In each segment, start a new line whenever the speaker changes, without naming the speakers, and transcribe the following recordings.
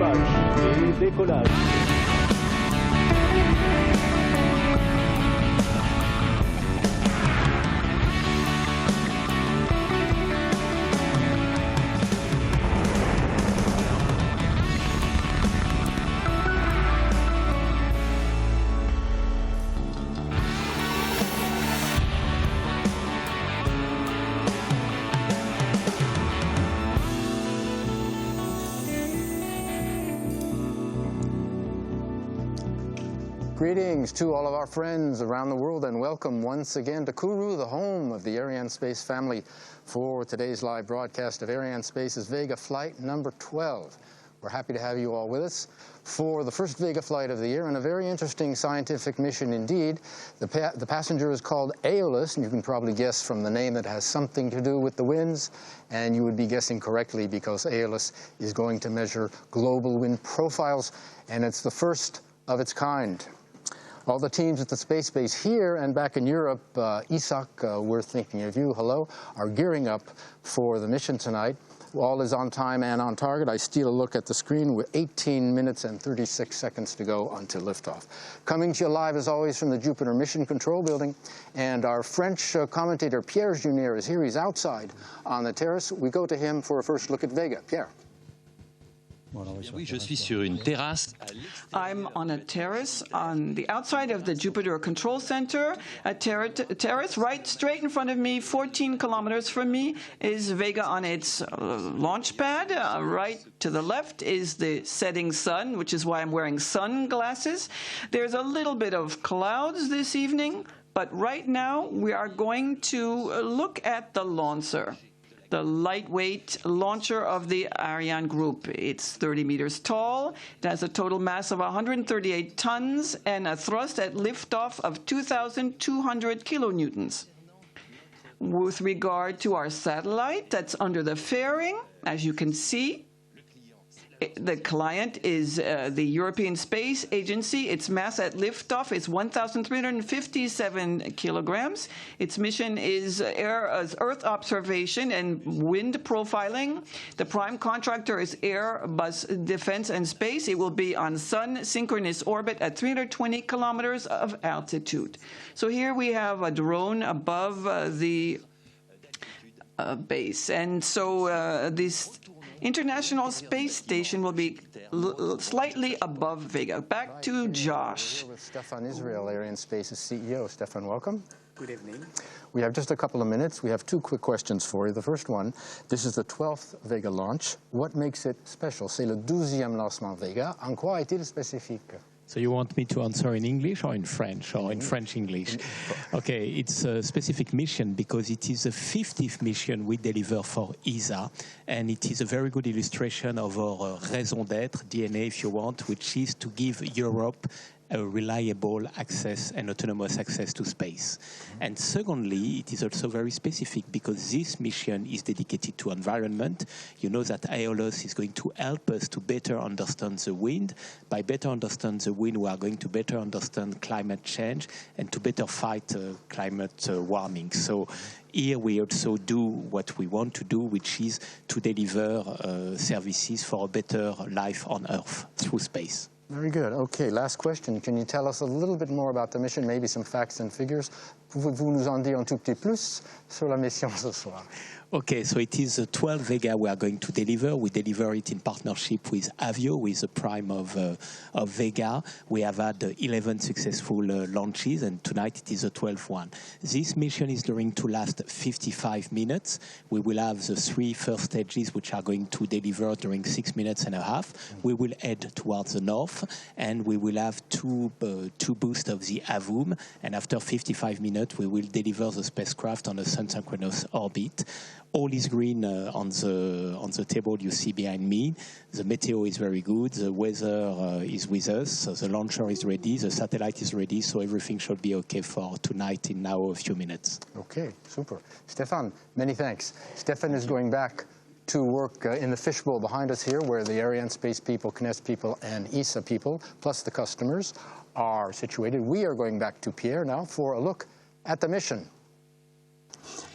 Équipage et décollage.
Greetings to all of our friends around the world and welcome once again to Kourou, the home of the Arianespace family, for today's live broadcast of Arianespace's Vega flight number 12. We're happy to have you all with us for the first Vega flight of the year and a very interesting scientific mission indeed. The passenger is called Aeolus, and you can probably guess from the name that has something to do with the winds, and you would be guessing correctly because Aeolus is going to measure global wind profiles, and it's the first of its kind. All the teams at the space base here and back in Europe, Isaac, we're thinking of you, hello, are gearing up for the mission tonight. All is on time and on target. I steal a look at the screen with 18 minutes and 36 seconds to go until liftoff. Coming to you live, as always, from the Jupiter Mission Control Building. And our French commentator, Pierre Junier, is here. He's outside on the terrace. We go to him for a first look at Vega. Pierre.
Oui, je suis sur une terrasse.
I'm on a terrace on the outside of the Jupiter Control Center. A terrace right straight in front of me, 14 kilometers from me, is Vega on its launch pad. Right to the left is the setting sun, which is why I'm wearing sunglasses. There's a little bit of clouds this evening, but right now we are going to look at the launcher, the lightweight launcher of the Ariane group. It's 30 meters tall. It has a total mass of 138 tons and a thrust at liftoff of 2,200 kilonewtons. With regard to our satellite that's under the fairing, as you can see, the client is the European Space Agency. Its mass at liftoff is 1,357 kilograms. Its mission is Earth observation and wind profiling. The prime contractor is Airbus Defence and Space. It will be on Sun synchronous orbit at 320 kilometers of altitude. So here we have a drone above the base. And so this International Space Station will be slightly above Vega. Back to Josh.
With Stefan Israel, Arianespace's CEO. Stefan, welcome.
Good evening.
We have just a couple of minutes. We have two quick questions for you. The first one, this is the 12th Vega launch. What makes it special? C'est le 12e lancement Vega. En quoi est-il spécifique?
So you want me to answer in English or in French or in French-English? Okay, it's a specific mission because it is the 50th mission we deliver for ESA, and it is a very good illustration of our raison d'être, DNA if you want, which is to give Europe a reliable access and autonomous access to space. And secondly, it is also very specific because this mission is dedicated to environment. You know that Aeolus is going to help us to better understand the wind. By better understand the wind, we are going to better understand climate change and to better fight climate warming. So here we also do what we want to do, which is to deliver services for a better life on Earth through space.
Very good. Okay, last question. Can you tell us a little bit more about the mission, maybe some facts and figures? Pouvez-vous nous en dire un tout petit plus sur la mission ce soir?
Okay, so it is 12 Vega we are going to deliver. We deliver it in partnership with Avio, who is the prime of Vega. We have had 11 successful launches, and tonight it is the 12th one. This mission is going to last 55 minutes. We will have the three first stages, which are going to deliver during 6 minutes and a half. We will head towards the north, and we will have two boosts of the AVUM, and after 55 minutes, we will deliver the spacecraft on a sun-synchronous orbit. All is green on the table you see behind me. The meteo is very good. The weather is with us. So the launcher is ready. The satellite is ready. So everything should be okay for tonight in now a few minutes.
Okay, super. Stefan, many thanks. Stefan is going back to work in the fishbowl behind us here, where the Arianespace people, CNES people, and ESA people, plus the customers, are situated. We are going back to Pierre now for a look at the mission.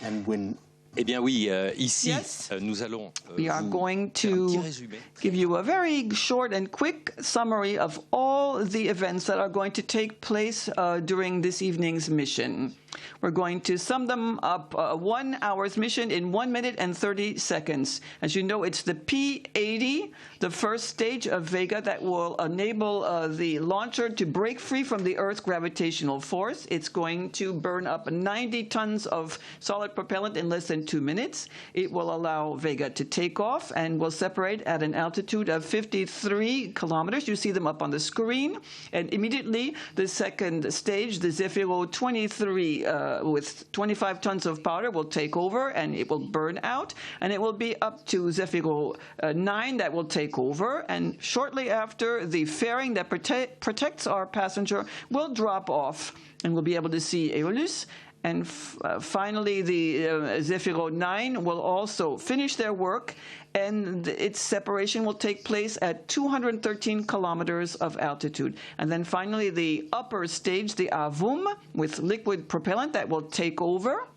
And when
Eh bien oui, ici,
Yes.
nous allons
We are
vous
going
faire un petit
to
résumé.
give you a very short and quick summary of all the events that are going to take place during this evening's mission. We're going to sum them up, 1 hour's mission in 1 minute and 30 seconds. As you know, it's the P-80, the first stage of Vega that will enable the launcher to break free from the Earth's gravitational force. It's going to burn up 90 tons of solid propellant in less than 2 minutes. It will allow Vega to take off and will separate at an altitude of 53 kilometers. You see them up on the screen. And immediately, the second stage, the Zefiro 23 with 25 tons of powder will take over, and it will burn out. And it will be up to Zefiro 9 that will take over. And shortly after, the fairing that protects our passenger will drop off, and we'll be able to see Aeolus. And finally, the Zefiro 9 will also finish their work, and its separation will take place at 213 kilometers of altitude. And then finally, the upper stage, the Avum, with liquid propellant that will take over.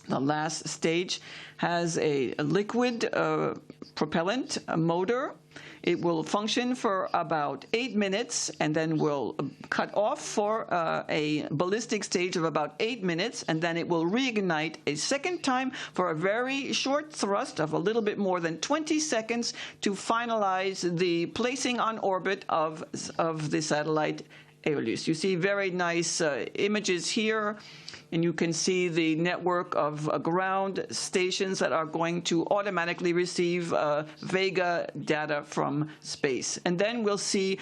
The last stage has a liquid propellant motor. It will function for about 8 minutes and then will cut off for a ballistic stage of about 8 minutes, and then it will reignite a second time for a very short thrust of a little bit more than 20 seconds to finalize the placing on orbit of the satellite Aeolus. You see very nice images here, and you can see the network of ground stations that are going to automatically receive Vega data from space. And then we'll see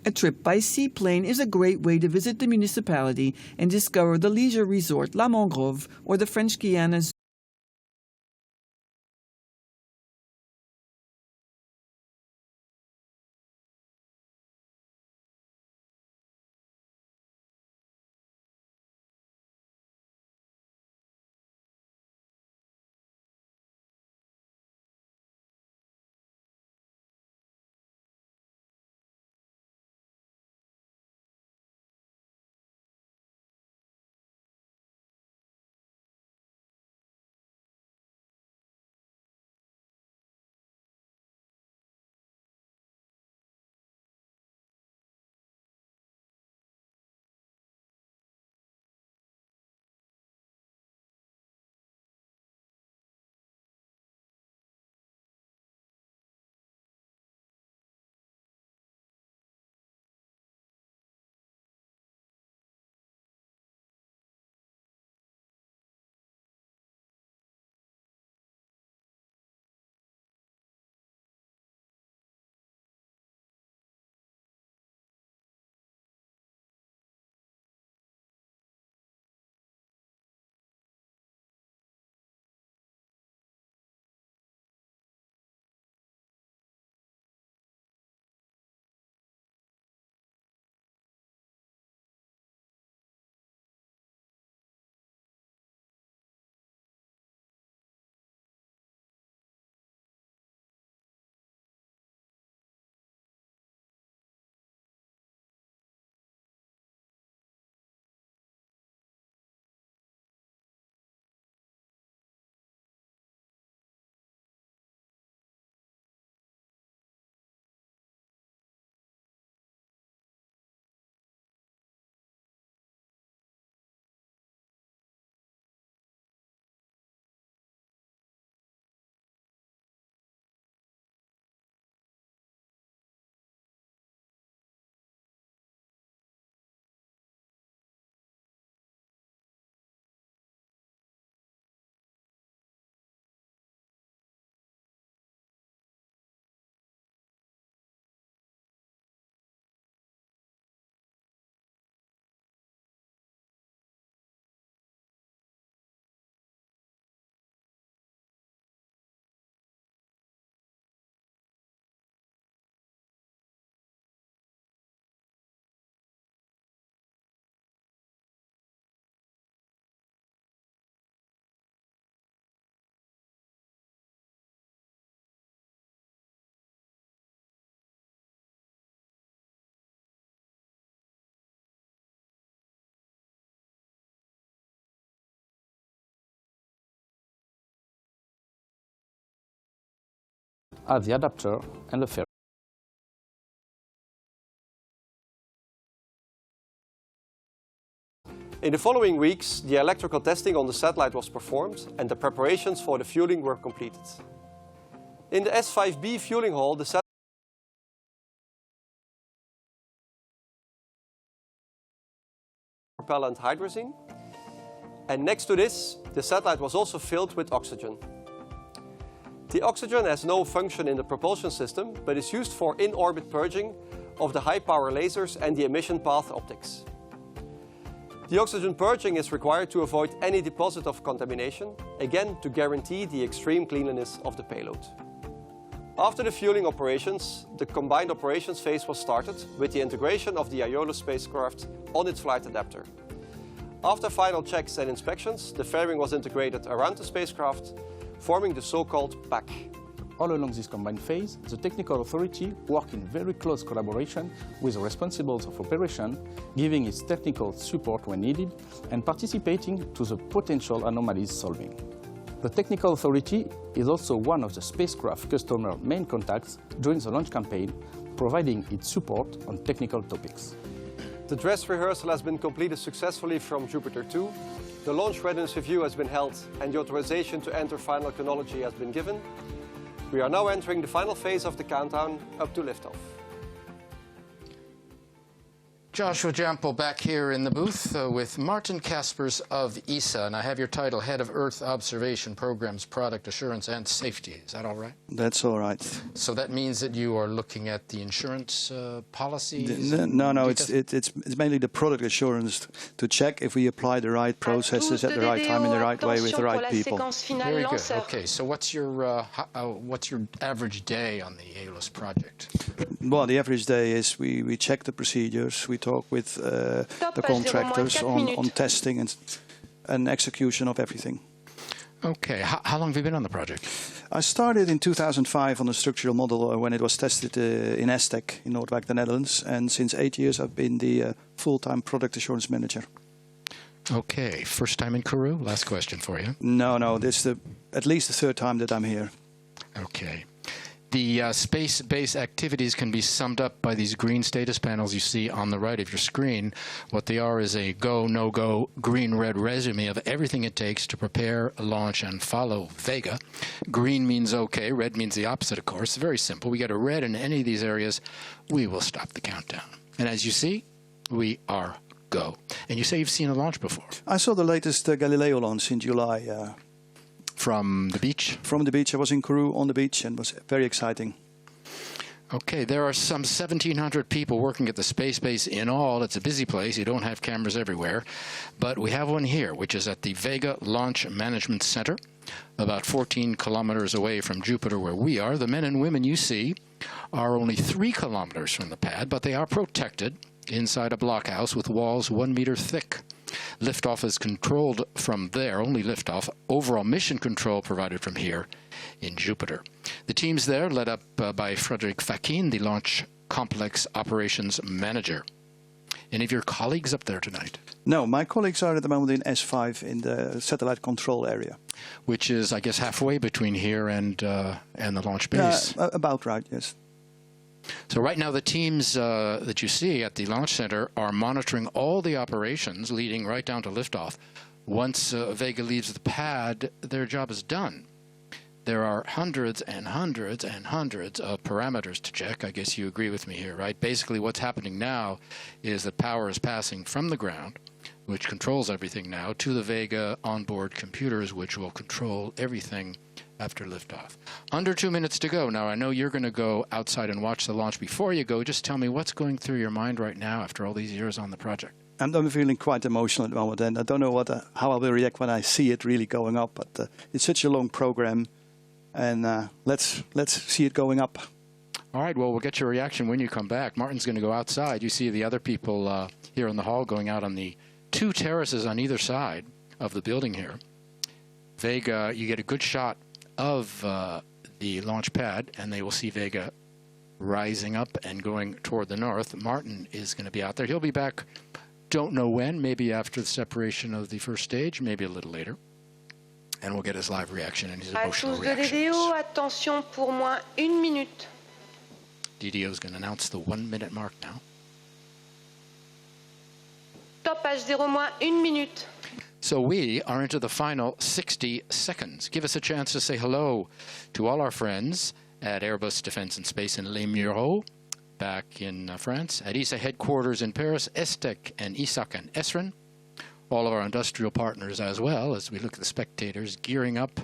A trip by seaplane is a great way to visit the municipality and discover the leisure resort La Mangrove or the French Guiana Zoo.
Add the adapter and the ferry.
In the following weeks, the electrical testing on the satellite was performed and the preparations for the fueling were completed. In the S5B fueling hall, the satellite propellant hydrazine, and next to this, the satellite was also filled with oxygen. The oxygen has no function in the propulsion system, but is used for in-orbit purging of the high-power lasers and the emission path optics. The oxygen purging is required to avoid any deposit of contamination, again to guarantee the extreme cleanliness of the payload. After the fueling operations, the combined operations phase was started with the integration of the Aeolus spacecraft on its flight adapter. After final checks and inspections, the fairing was integrated around the spacecraft, forming the so-called pack.
All along this combined phase, the technical authority worked in very close collaboration with the responsibles of operation, giving its technical support when needed and participating to the potential anomalies solving. The technical authority is also one of the spacecraft customer main contacts during the launch campaign, providing its support on technical topics.
The dress rehearsal has been completed successfully from Jupiter 2. The launch readiness review has been held and the authorization to enter final chronology has been given. We are now entering the final phase of the countdown up to liftoff.
Joshua Jampo back here in the booth with Martin Kaspers of ESA, and I have your title, Head of Earth Observation Programs, Product Assurance and Safety. Is that all right?
That's all right.
So that means that you are looking at the insurance policies?
No, it's mainly the product assurance to check if we apply the right processes at the right time in the right way with the right people.
Very good. Okay, so what's your average day on the Aeolus project?
Well, the average day is we check the procedures, we talk with the contractors on testing and execution of everything.
Okay, how long have you been on the project?
I started in 2005 on the structural model when it was tested in Aztec in Noordwijk, the Netherlands, and since 8 years I've been the full-time product assurance manager.
Okay, first time in Kourou? Last question for you.
No, this is at least the third time that I'm here.
Okay. The space-based activities can be summed up by these green status panels you see on the right of your screen. What they are is a go, no-go, green-red resume of everything it takes to prepare, launch, and follow Vega. Green means okay, red means the opposite, of course. Very simple. We get a red in any of these areas, we will stop the countdown. And as you see, we are go. And you say you've seen a launch before.
I saw the latest Galileo launch in July.
From the beach?
From the beach. I was in Kourou on the beach and it was very exciting.
Okay, there are some 1,700 people working at the space base in all. It's a busy place. You don't have cameras everywhere. But we have one here, which is at the Vega Launch Management Center, about 14 kilometers away from Jupiter where we are. The men and women you see are only 3 kilometers from the pad, but they are protected inside a blockhouse with walls 1 meter thick. Liftoff is controlled from there, only liftoff. Overall mission control provided from here in Jupiter. The team's there, led up by Frédéric Fakin, the Launch Complex Operations Manager. Any of your colleagues up there tonight?
No, my colleagues are at the moment in S5 in the satellite control area.
Which is, I guess, halfway between here and the launch base.
About right, yes.
So right now the teams that you see at the launch center are monitoring all the operations leading right down to liftoff. Once Vega leaves the pad, their job is done. There are hundreds and hundreds and hundreds of parameters to check. I guess you agree with me here, right? Basically what's happening now is that power is passing from the ground, which controls everything now, to the Vega onboard computers, which will control everything after liftoff. Under 2 minutes to go. Now, I know you're going to go outside and watch the launch. Before you go, just tell me what's going through your mind right now after all these years on the project.
I'm feeling quite emotional at the moment, and I don't know how I will react when I see it really going up. But it's such a long program, and let's see it going up.
All right, well, we'll get your reaction when you come back. Martin's going to go outside. You see the other people here in the hall going out on the 2 terraces on either side of the building here. Vega, you get a good shot of the launch pad, and they will see Vega rising up and going toward the north. Martin is going to be out there. He'll be back, don't know when, maybe after the separation of the first stage, maybe a little later. And we'll get his live reaction and his emotional reactions.
DDO, attention pour moins 1 minute.
DDO is going to announce the 1 minute mark now.
Top H0 moins 1 minute.
So we are into the final 60 seconds. Give us a chance to say hello to all our friends at Airbus Defence and Space in Les Mureaux, back in France, at ESA headquarters in Paris, ESTEC and ISAC and ESRAN, all of our industrial partners as well, as we look at the spectators gearing up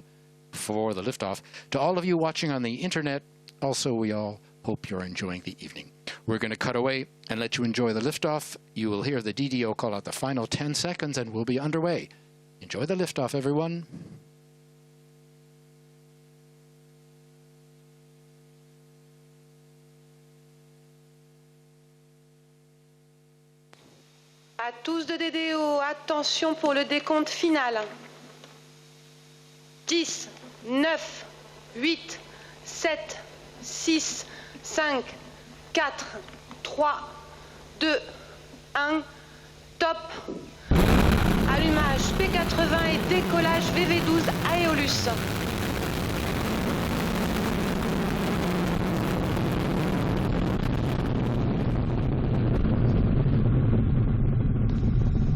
for the liftoff. To all of you watching on the internet, also we all hope you're enjoying the evening. We're going to cut away and let you enjoy the liftoff. You will hear the DDO call out the final 10 seconds and we'll be underway. Enjoy the liftoff, everyone.
À tous de DDO, attention pour le décompte final. 10, 9, 8, 7, 6, 5, 4, 3, 2, 1, top. Allumage P80 et décollage VV12 Aeolus.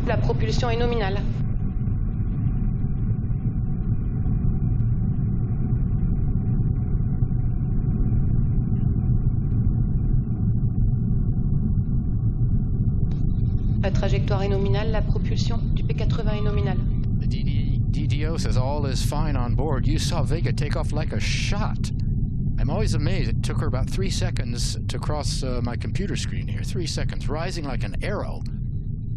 La propulsion est nominale. La trajectoire est nominale, la propulsion du P80 est nominale.
The DDO says all is fine on board. You saw Vega take off like a shot. I'm always amazed. It took her about 3 seconds to cross my computer screen here. 3 seconds, rising like an arrow.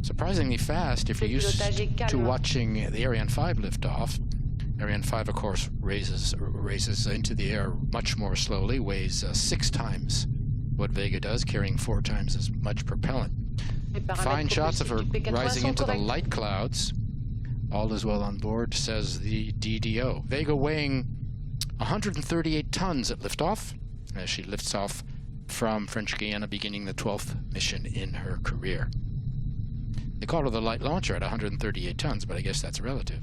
Surprisingly fast if you're used to watching the Ariane 5 liftoff. Ariane 5, of course, raises into the air much more slowly, weighs 6 times what Vega does, carrying 4 times as much propellant. Fine shots of her rising into the light clouds. All is well on board, says the DDO. Vega weighing 138 tons at liftoff, as she lifts off from French Guiana, beginning the 12th mission in her career. They call her the light launcher at 138 tons, but I guess that's relative.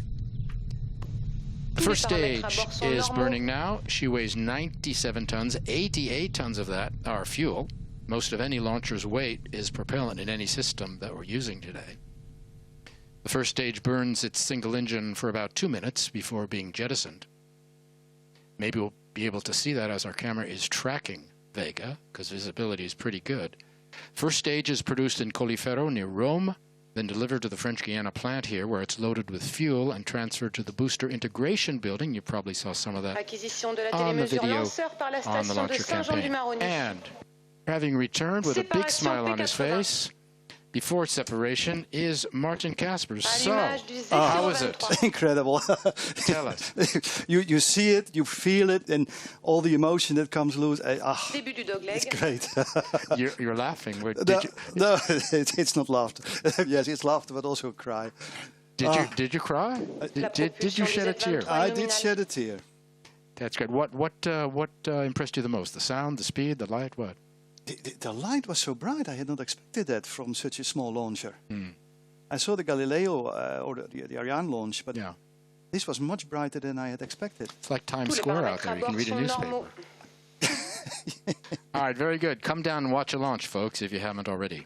The first stage is burning now. She weighs 97 tons. 88 tons of that are fuel. Most of any launcher's weight is propellant in any system that we're using today. The first stage burns its single engine for about 2 minutes before being jettisoned. Maybe we'll be able to see that as our camera is tracking Vega, because visibility is pretty good. First stage is produced in Colleferro near Rome, then delivered to the French Guiana plant here, where it's loaded with fuel and transferred to the booster integration building. You probably saw some of that on the video on the launcher campaign. And having returned with a big smile on his face, before separation, is Martin Kaspers. So, how is it?
Incredible.
Tell us.
You see it, you feel it, and all the emotion that comes loose. It's great.
You're laughing.
No, it's not laughter. Yes, it's laughter, but also a cry.
Did you cry? Did you shed a tear?
I did shed a tear.
That's good. What impressed you the most? The sound, the speed, the light, what?
The light was so bright. I had not expected that from such a small launcher. I saw the Galileo or the Ariane launch, but this was much brighter than I had expected.
It's like Times Square out there. You can read a newspaper. All right, very good. Come down and watch a launch, folks, if you haven't already.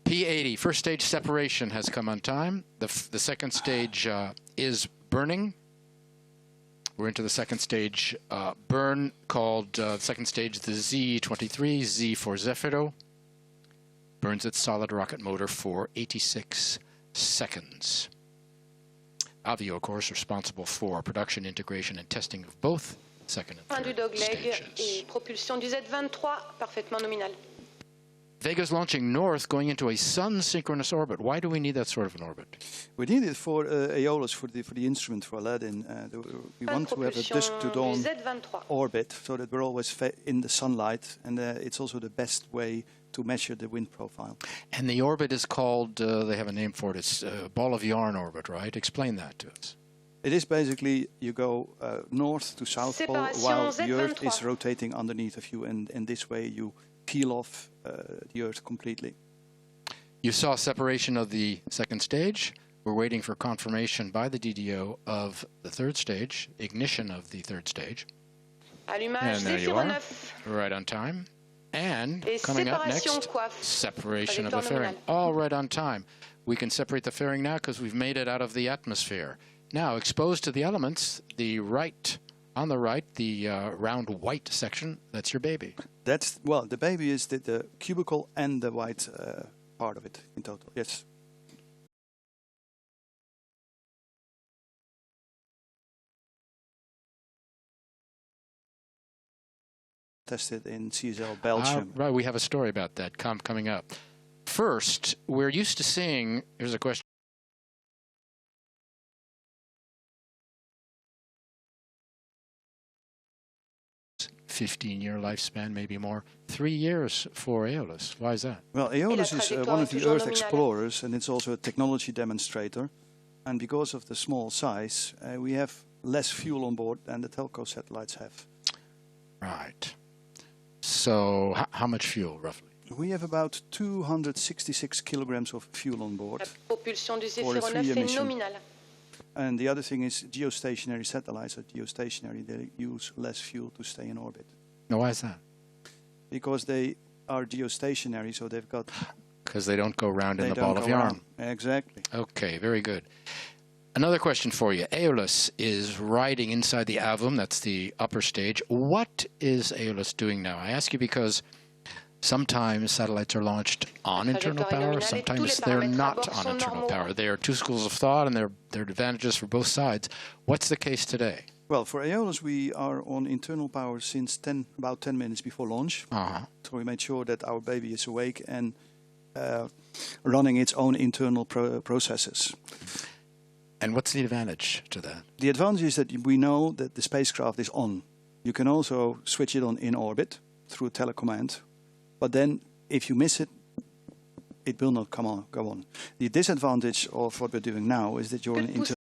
P80, first stage separation has come on time. The second stage is burning. We're into the second stage burn, called second stage the Z23, Z for Zefiro. Burns its solid rocket motor for 86 seconds. Avio, of course, responsible for production, integration, and testing of both second and third stages.
Propulsion du Z23, parfaitement nominal.
Vega's launching north, going into a sun-synchronous orbit. Why do we need that sort of an orbit?
We need it for Aeolus, for the instrument, for Aladdin. We want to have a dusk-to-dawn orbit, so that we're always in the sunlight, and it's also the best way to measure the wind profile.
And the orbit is called, they have a name for it, it's ball of yarn orbit, right? Explain that to us.
It is basically, you go north to south pole, while the Earth is rotating underneath of you, and this way you peel off the Earth completely.
You saw separation of the second stage. We're waiting for confirmation by the DDO of the third stage, ignition of the third stage. And there you are, right on time. And coming up next, separation of the fairing. All right on time. We can separate the fairing now because we've made it out of the atmosphere. Now, exposed to the elements, on the right, the round white section, that's your baby.
Well, the baby is the cubicle and the white part of it in total, yes. Tested in CSL Belgium.
Right, we have a story about that coming up. First, we're used to seeing, here's a question. 15-year lifespan, maybe more. 3 years for Aeolus. Why is that?
Well, Aeolus is one of the Earth explorers, and it's also a technology demonstrator. And because of the small size, we have less fuel on board than the telco satellites have.
Right. So how much fuel, roughly?
We have about 266 kilograms of fuel on board for a 3-year mission. And the other thing is geostationary satellites are geostationary. They use less fuel to stay in orbit.
Now, why is that?
Because they are geostationary, so they've got...
Because they don't go round in the ball of yarn.
Exactly.
Okay, very good. Another question for you. Aeolus is riding inside the Avum, that's the upper stage. What is Aeolus doing now? I ask you because
Sometimes satellites are launched on internal power, sometimes they're not on internal power. There are two schools of thought, and there are advantages for both sides. What's the case today?
Well, for Aeolus, we are on internal power since about 10 minutes before launch. So we made sure that our baby is awake and running its own internal processes.
And what's the advantage to that?
The advantage is that we know that the spacecraft is on. You can also switch it on in orbit through a telecommand. But then, if you miss it, it will not go on. The disadvantage of what we're doing now is that you're in internal.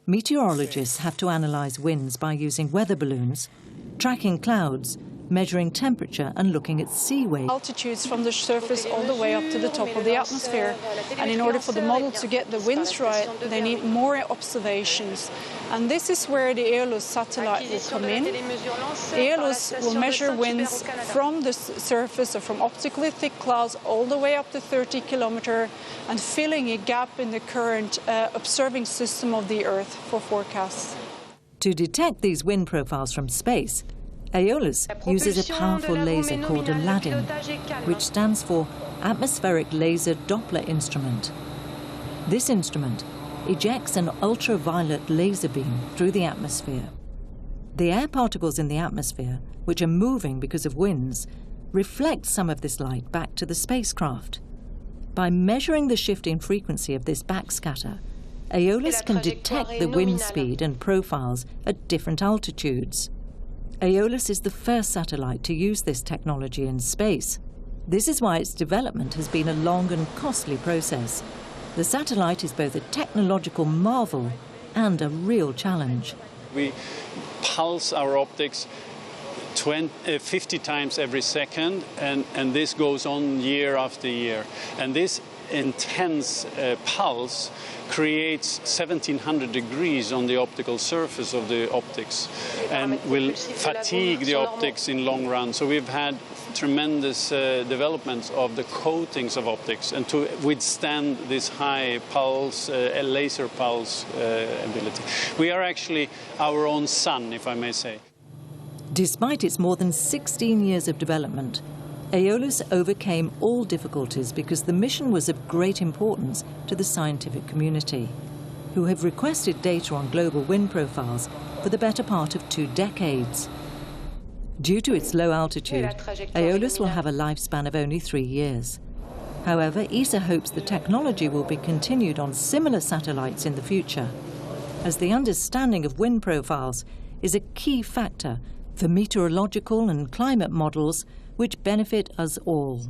Meteorologists have to analyse winds by using weather balloons, tracking clouds, measuring temperature and looking at sea wave.
Altitudes from the surface all the way up to the top of the atmosphere. And in order for the model to get the winds right, they need more observations. And this is where the Aeolus satellite will come in. Aeolus will measure winds from the surface or from optically thick clouds all the way up to 30 kilometers and filling a gap in the current observing system of the Earth for forecasts.
To detect these wind profiles from space, Aeolus uses a powerful laser called Aladdin, which stands for Atmospheric Laser Doppler Instrument. This instrument ejects an ultraviolet laser beam through the atmosphere. The air particles in the atmosphere, which are moving because of winds, reflect some of this light back to the spacecraft. By measuring the shifting frequency of this backscatter, Aeolus can detect the wind speed and profiles at different altitudes. Aeolus is the first satellite to use this technology in space. This is why its development has been a long and costly process. The satellite is both a technological marvel and a real challenge.
We pulse our optics 50 times every second, and this goes on year after year. And this intense pulse creates 1700 degrees on the optical surface of the optics and will fatigue the optics in long run. So we've had tremendous developments of the coatings of optics and to withstand this high pulse, laser pulse ability. We are actually our own sun, if I may say.
Despite its more than 16 years of development, Aeolus overcame all difficulties because the mission was of great importance to the scientific community, who have requested data on global wind profiles for the better part of 2 decades. Due to its low altitude, Aeolus will have a lifespan of only 3 years. However, ESA hopes the technology will be continued on similar satellites in the future, as the understanding of wind profiles is a key factor for meteorological and climate models which benefit us all.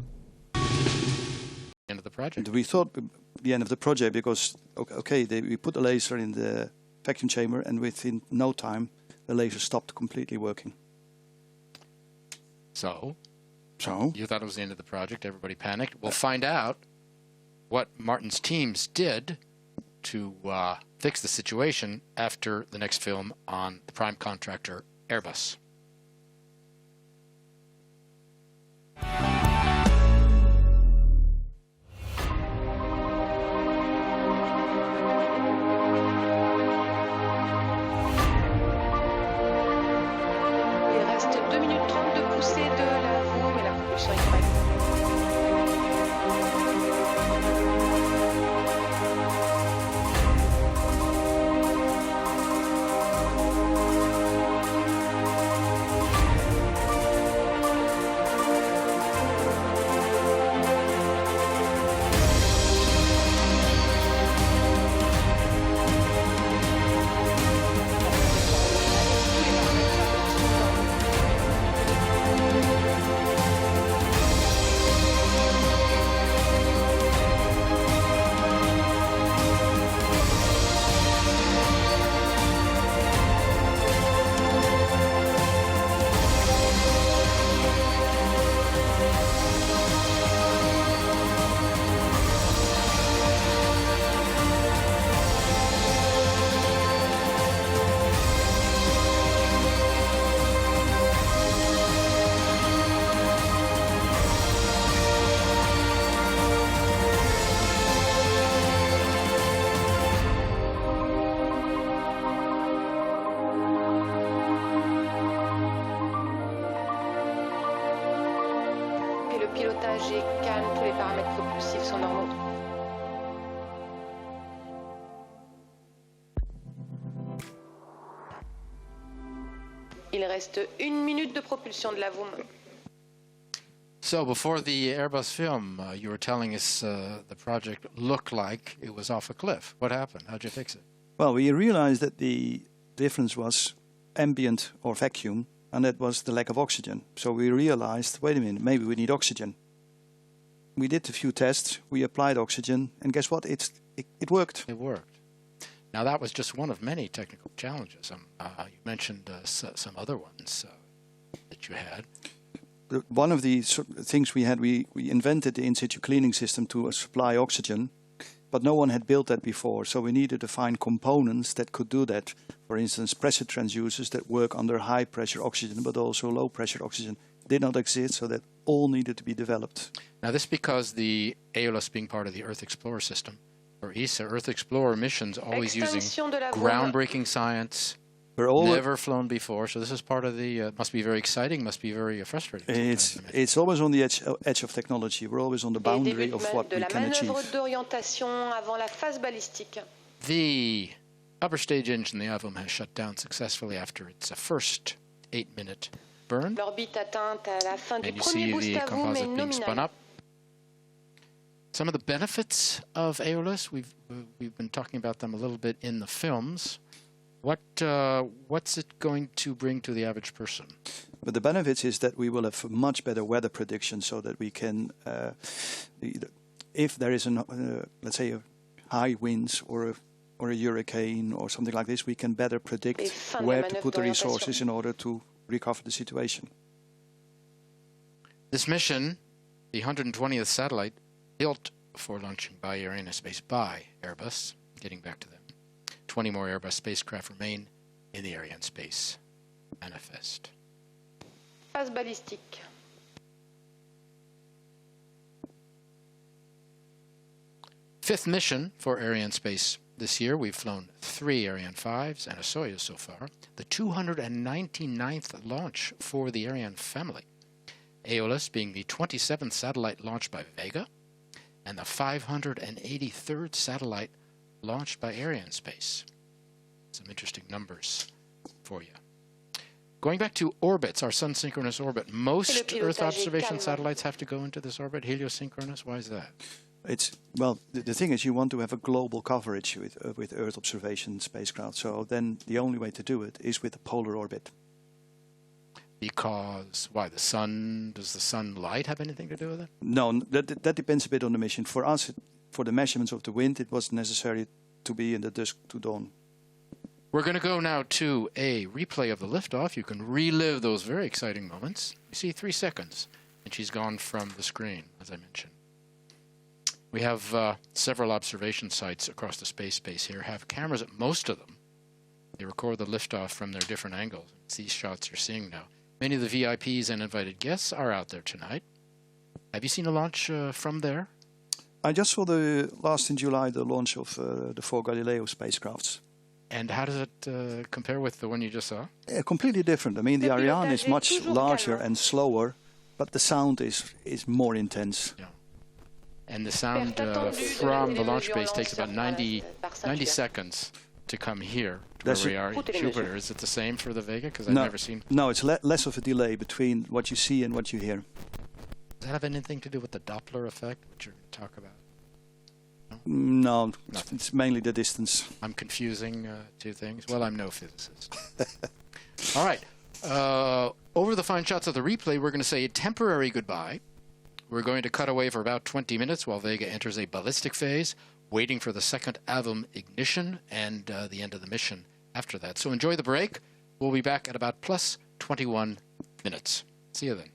End of the project.
We thought the end of the project because, we put the laser in the vacuum chamber and within no time the laser stopped completely working.
So you thought it was the end of the project, everybody panicked. We'll find out what Martin's teams did to fix the situation after the next film on the prime contractor, Airbus.
Il reste 2 minutes 30 de poussée de la roue, mais la propulsion est correcte. pilotage est calme, tous les paramètres propulsifs sont normaux. Il reste 1 minute de propulsion de la VOOM.
So before the Airbus film, you were telling us the project looked like it was off a cliff. What happened? How'd you fix it?
Well, we realized that the difference was ambient or vacuum, and that was the lack of oxygen. So we realized, wait a minute, maybe we need oxygen. We did a few tests, we applied oxygen, and guess what? It worked.
It worked. Now that was just one of many technical challenges. You mentioned some other ones that you had.
one of the things we had, we invented the in-situ cleaning system to supply oxygen, but no one had built that before. So we needed to find components that could do that. For instance, pressure transducers that work under high pressure oxygen, but also low pressure oxygen did not exist, so that all needed to be developed.
Now this because the Aeolus being part of the Earth Explorer system, or ESA, Earth Explorer missions always using groundbreaking science, never flown before, so this is part of the, must be very exciting, must be very frustrating.
It's always on the edge of technology. We're always on the boundary of what we can achieve.
The upper stage engine, the AVOM, has shut down successfully after its first 8-minute burn. And you see the composite being spun up. Some of the benefits of Aeolus, we've been talking about them a little bit in the films. What's it going to bring to the average person?
But the benefits is that we will have much better weather prediction, so that we can, if there is let's say, a high winds or a hurricane or something like this, we can better predict where to put the resources in order to recover the situation.
This mission, the 120th satellite, built for launching by Arianespace by Airbus, getting back to them. 20 more Airbus spacecraft remain in the Arianespace manifest.
Phase balistique.
Fifth mission for Arianespace this year. We've flown 3 Ariane 5s and a Soyuz so far. The 299th launch for the Ariane family. Aeolus being the 27th satellite launched by Vega, and the 583rd satellite launched by Arianespace. Some interesting numbers for you. Going back to orbits, our sun-synchronous orbit, most Earth observation satellites have to go into this orbit, heliosynchronous. Why is that?
Well, the thing is, you want to have a global coverage with Earth observation spacecraft. So then the only way to do it is with a polar orbit.
Because why? Does the sunlight have anything to do with it?
No, that depends a bit on the mission. For us, for the measurements of the wind, it was necessary to be in the dusk to dawn.
We're going to go now to a replay of the liftoff. You can relive those very exciting moments. You see 3 seconds, and she's gone from the screen, as I mentioned. We have several observation sites across the space here, have cameras at most of them. They record the liftoff from their different angles. It's these shots you're seeing now. Many of the VIPs and invited guests are out there tonight. Have you seen a launch from there?
I just saw last in July the launch of the 4 Galileo spacecrafts.
And how does it compare with the one you just saw?
Completely different. I mean, the Ariane is much larger and slower, but the sound is more intense.
Yeah. And the sound from the launch base takes about 90 seconds to come here to where we are in Jupiter. Is it the same for the Vega? Because I've never seen...
No, it's less of a delay between what you see and what you hear.
Does that have anything to do with the Doppler effect, which you're going to talk about?
No, it's mainly the distance.
I'm confusing 2 things. Well, I'm no physicist. All right. Over the fine shots of the replay, we're going to say a temporary goodbye. We're going to cut away for about 20 minutes while Vega enters a ballistic phase, waiting for the second AVOM ignition and the end of the mission after that. So enjoy the break. We'll be back at about plus 21 minutes. See you then.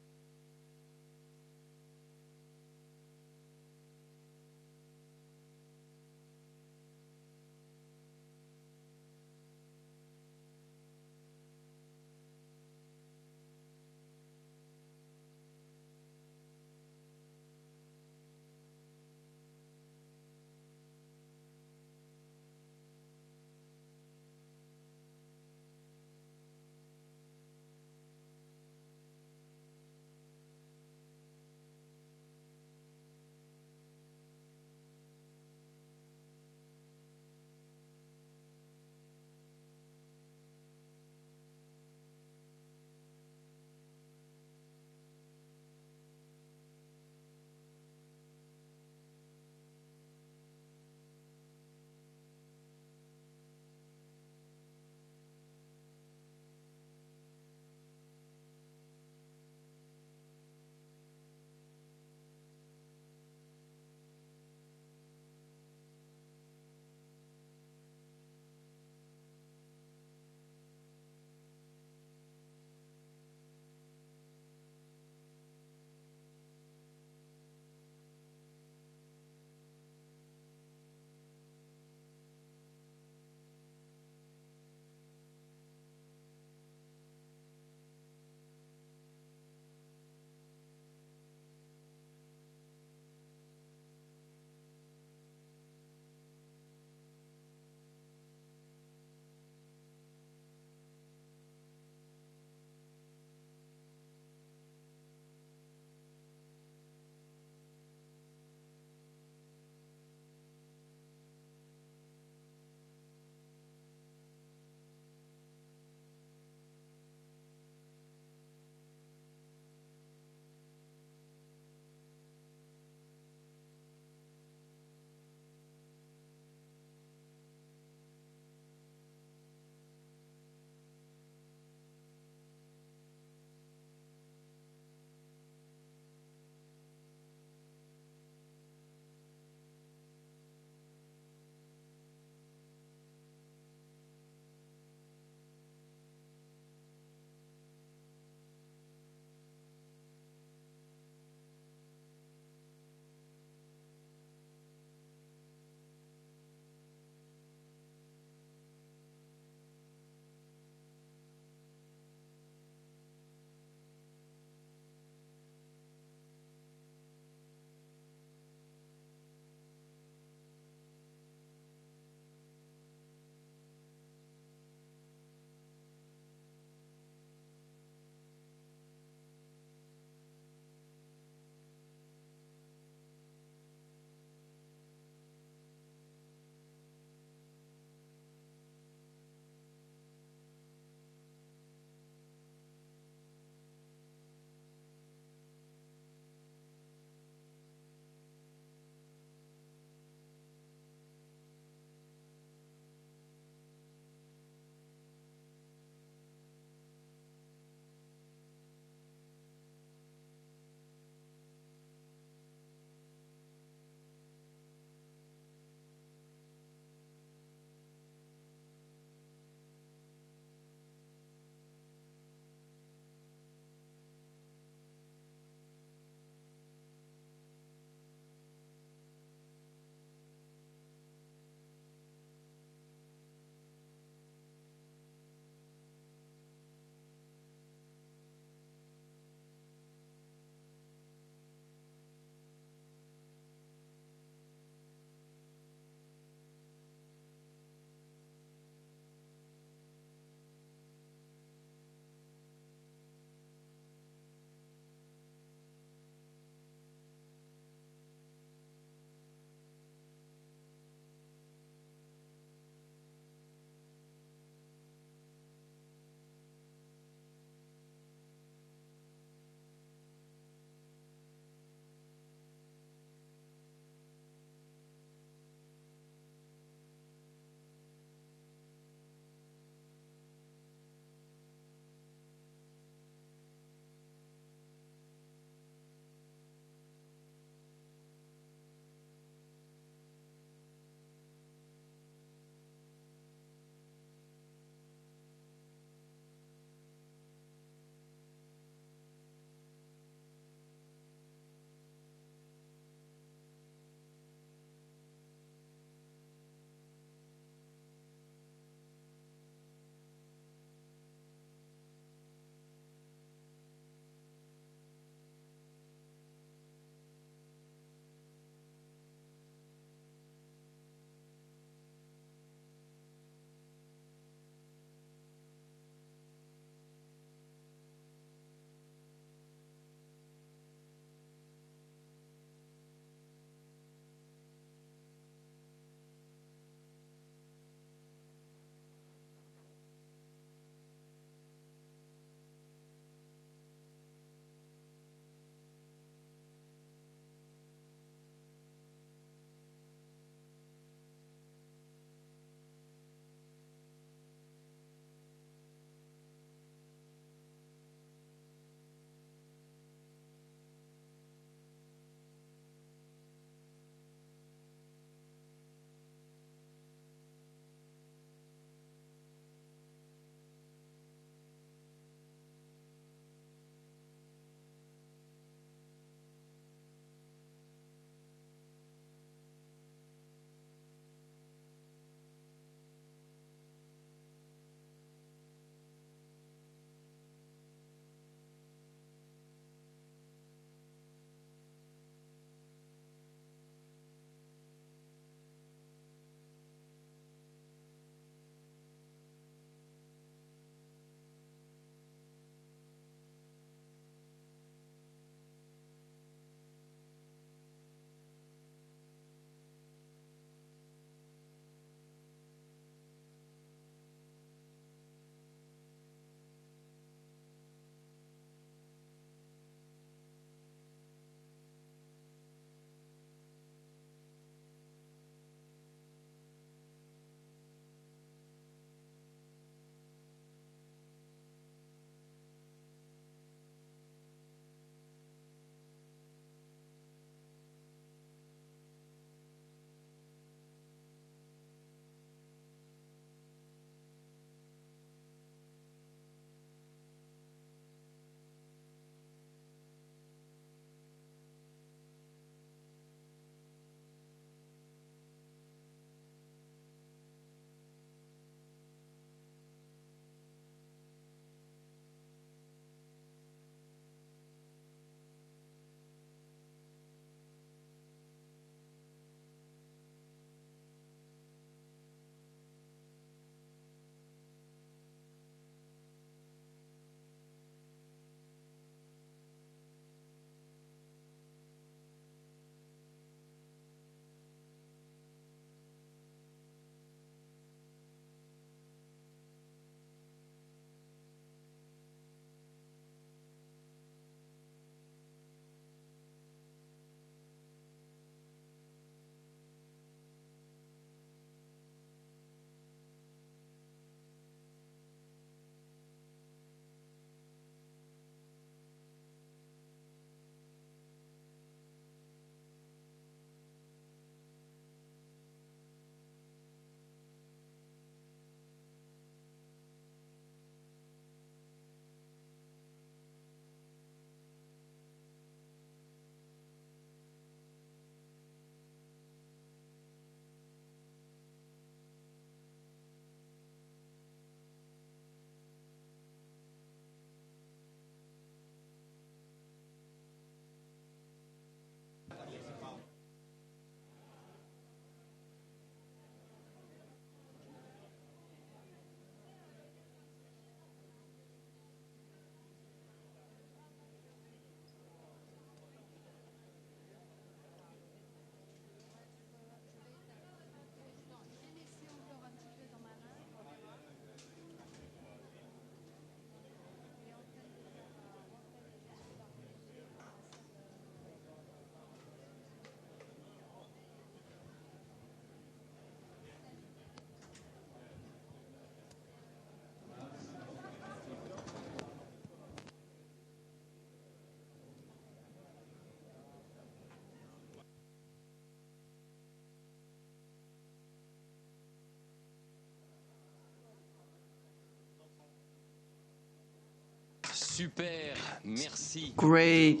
Great.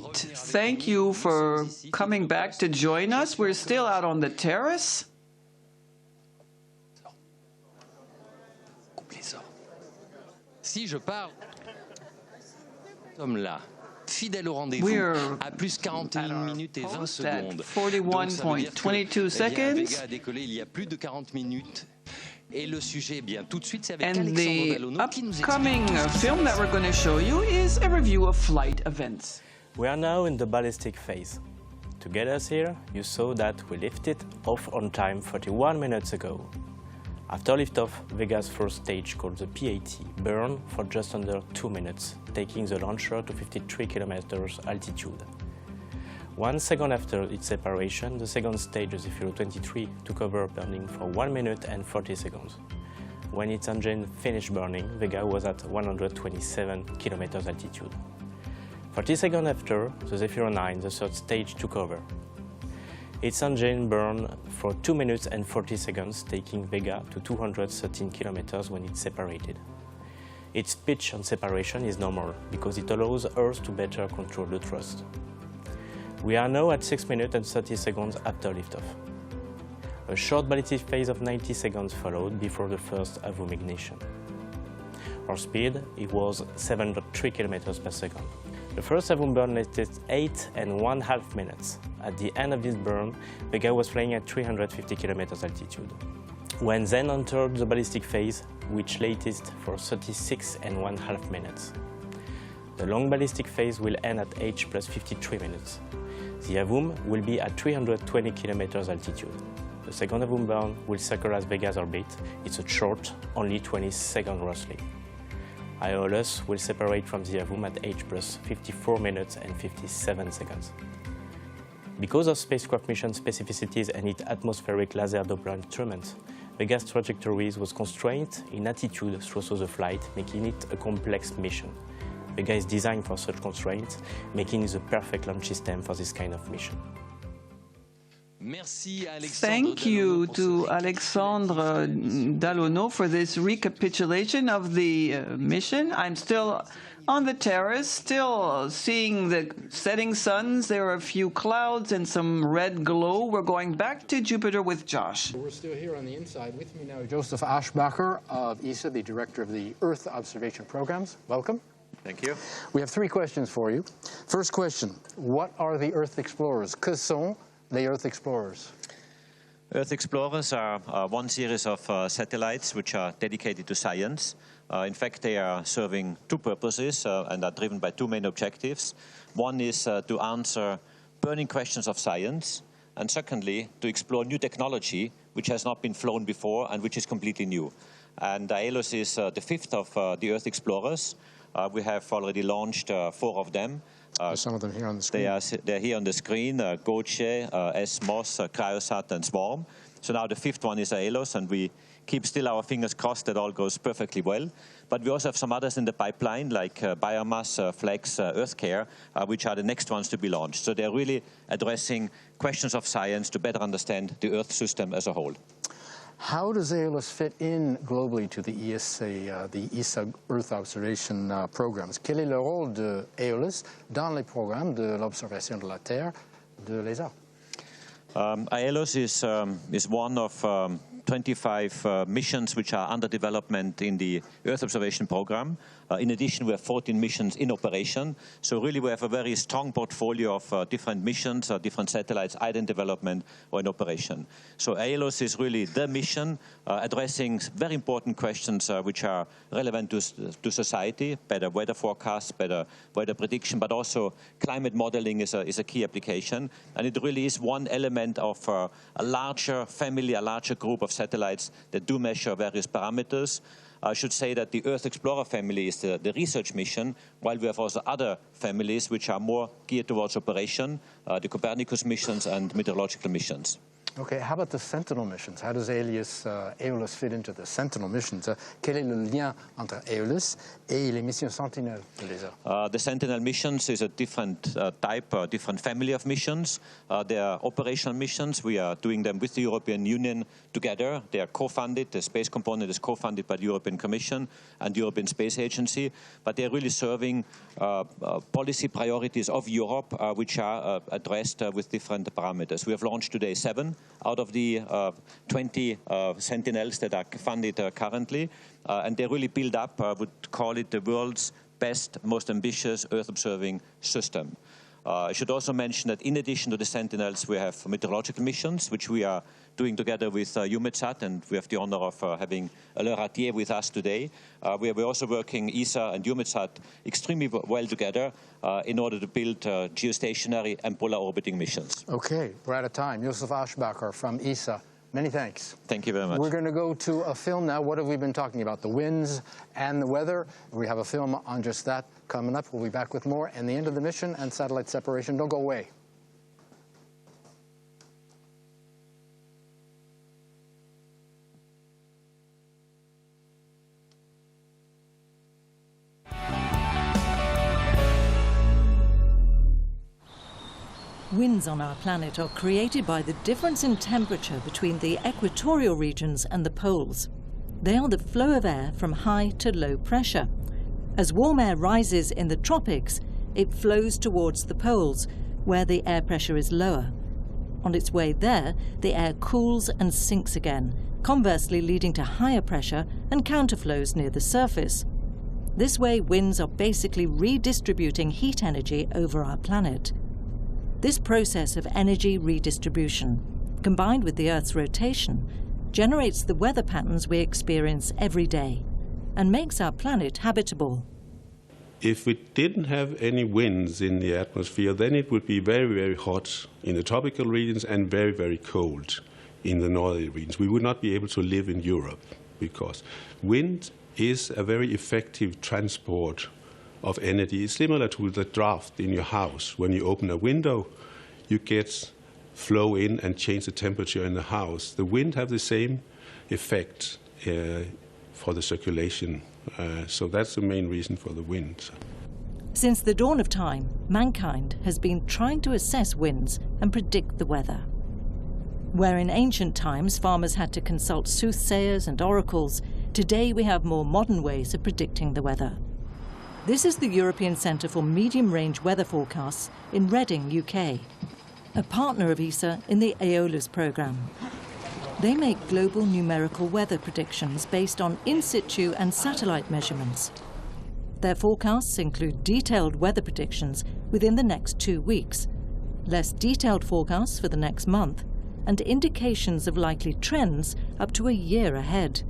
Thank you for coming back to join us. We're still out on the terrace.
Si je parle, sommes là, fidèle au rendez-vous, à plus 41 minutes et 20 secondes.
41.22 seconds.
Vega a décollé il y a plus de 40 minutes. Et le sujet, bien, tout de suite, c'est avec
And
Alexandre
the
Dallonneau qui nous explique.
upcoming film that we're going to show you is a review of flight events.
We are now in the ballistic phase. To get us here, you saw that we lifted off on time 41 minutes ago. After liftoff, Vega's first stage, called the PAT, burned for just under 2 minutes, taking the launcher to 53 kilometers altitude. 1 second after its separation, the second stage, the VV23, took over burning for 1 minute and 40 seconds. When its engine finished burning, Vega was at 127 kilometers altitude. 40 seconds after, the VV09, the third stage, took over. Its engine burned for 2 minutes and 40 seconds, taking Vega to 213 kilometers when it separated. Its pitch on separation is normal, because it allows Earth to better control the thrust. We are now at 6 minutes and 30 seconds after liftoff. A short ballistic phase of 90 seconds followed before the first AVUM ignition. Our speed, it was 703 kilometers per second. The first AVUM burn lasted 8.5 minutes. At the end of this burn, Vega was flying at 350 kilometers altitude. When then entered the ballistic phase, which lasted for 36.5 minutes. The long ballistic phase will end at H plus 53 minutes. The AVUM will be at 320 kilometers altitude. The second AVUM burn will circle Vega's orbit. It's a short, only 20 seconds roughly. Aeolus will separate from the AVUM at H plus 54 minutes and 57 seconds. Because of spacecraft mission specificities and its atmospheric laser Doppler instruments, Vega's trajectories was constrained in attitude throughout the flight, making it a complex mission. Vega is designed for such constraints, making it the perfect launch system for this kind of mission.
Thank you to Alexandre Dallonneau for this recapitulation of the mission. I'm still on the terrace, still seeing the setting suns. There are a few clouds and some red glow. We're going back to Jupiter with Josh.
We're still here on the inside. With me now, Joseph Aschbacher of ESA, the Director of the Earth Observation Programs. Welcome.
Thank you.
We have 3 questions for you. First question, what are the Earth Explorers? Que sont les Earth Explorers?
Earth Explorers are one series of satellites which are dedicated to science. In fact, they are serving 2 purposes and are driven by 2 main objectives. One is to answer burning questions of science, and secondly, to explore new technology which has not been flown before and which is completely new. And Aeolus is the 5th of the Earth Explorers. We have already launched 4 of them.
Some of them here on the screen.
They're here on the screen, Goche, SMOS, Cryosat, and Swarm. So now the 5th one is Aeolus, and we keep still our fingers crossed that all goes perfectly well. But we also have some others in the pipeline, like Biomass, Flex, EarthCare, which are the next ones to be launched. So they're really addressing questions of science to better understand the Earth system as a whole.
How does Aeolus fit in globally to the ESA Earth Observation programs? Quel est le rôle de Aeolus dans les programmes de l'observation de la Terre de l'ESA?
Aeolus is one of 25 missions which are under development in the Earth Observation Program. In addition, we have 14 missions in operation. So really we have a very strong portfolio of different missions, different satellites, either in development or in operation. So Aeolus is really the mission addressing very important questions which are relevant to society, better weather forecasts, better weather prediction, but also climate modeling is a key application. And it really is one element of a larger family, a larger group of satellites that do measure various parameters. I should say that the Earth Explorer family is the research mission, while we have also other families which are more geared towards operation, the Copernicus missions and meteorological missions.
Okay, how about the Sentinel missions? How does Aeolus fit into the Sentinel missions? Quel est le lien entre Aeolus et les missions Sentinel de l'ESA?
The Sentinel missions is a different type, different family of missions. They are operational missions. We are doing them with the European Union together. They are co-funded. The space component is co-funded by the European Commission and the European Space Agency. But they are really serving policy priorities of Europe, which are addressed with different parameters. We have launched today 7 out of the 20 Sentinels that are funded currently. And they really build up, I would call it the world's best, most ambitious Earth-observing system. I should also mention that in addition to the Sentinels, we have meteorological missions, which we are doing together with EUMETSAT, and we have the honor of having Alain Ratier with us today. We're also working, ESA and EUMETSAT, extremely well together in order to build geostationary and polar orbiting missions.
Okay, we're out of time. Josef Aschbacher from ESA. Many thanks.
Thank you very much.
We're going to go to a film now. What have we been talking about? The winds and the weather. We have a film on just that coming up. We'll be back with more and the end of the mission and satellite separation. Don't go away.
Winds on our planet are created by the difference in temperature between the equatorial regions and the poles. They are the flow of air from high to low pressure. As warm air rises in the tropics, it flows towards the poles, where the air pressure is lower. On its way there, the air cools and sinks again, conversely leading to higher pressure and counterflows near the surface. This way, winds are basically redistributing heat energy over our planet. This process of energy redistribution, combined with the Earth's rotation, generates the weather patterns we experience every day and makes our planet habitable.
If we didn't have any winds in the atmosphere, then it would be very, very hot in the tropical regions and very, very cold in the northern regions. We would not be able to live in Europe because wind is a very effective transport of energy. It's similar to the draft in your house. When you open a window, you get flow in and change the temperature in the house. The wind have the same effect for the circulation. So that's the main reason for the wind.
Since the dawn of time, mankind has been trying to assess winds and predict the weather. Where in ancient times farmers had to consult soothsayers and oracles, today we have more modern ways of predicting the weather. This is the European Centre for Medium-Range Weather Forecasts in Reading, UK, a partner of ESA in the Aeolus programme. They make global numerical weather predictions based on in-situ and satellite measurements. Their forecasts include detailed weather predictions within the next 2 weeks, less detailed forecasts for the next month, and indications of likely trends up to a year ahead.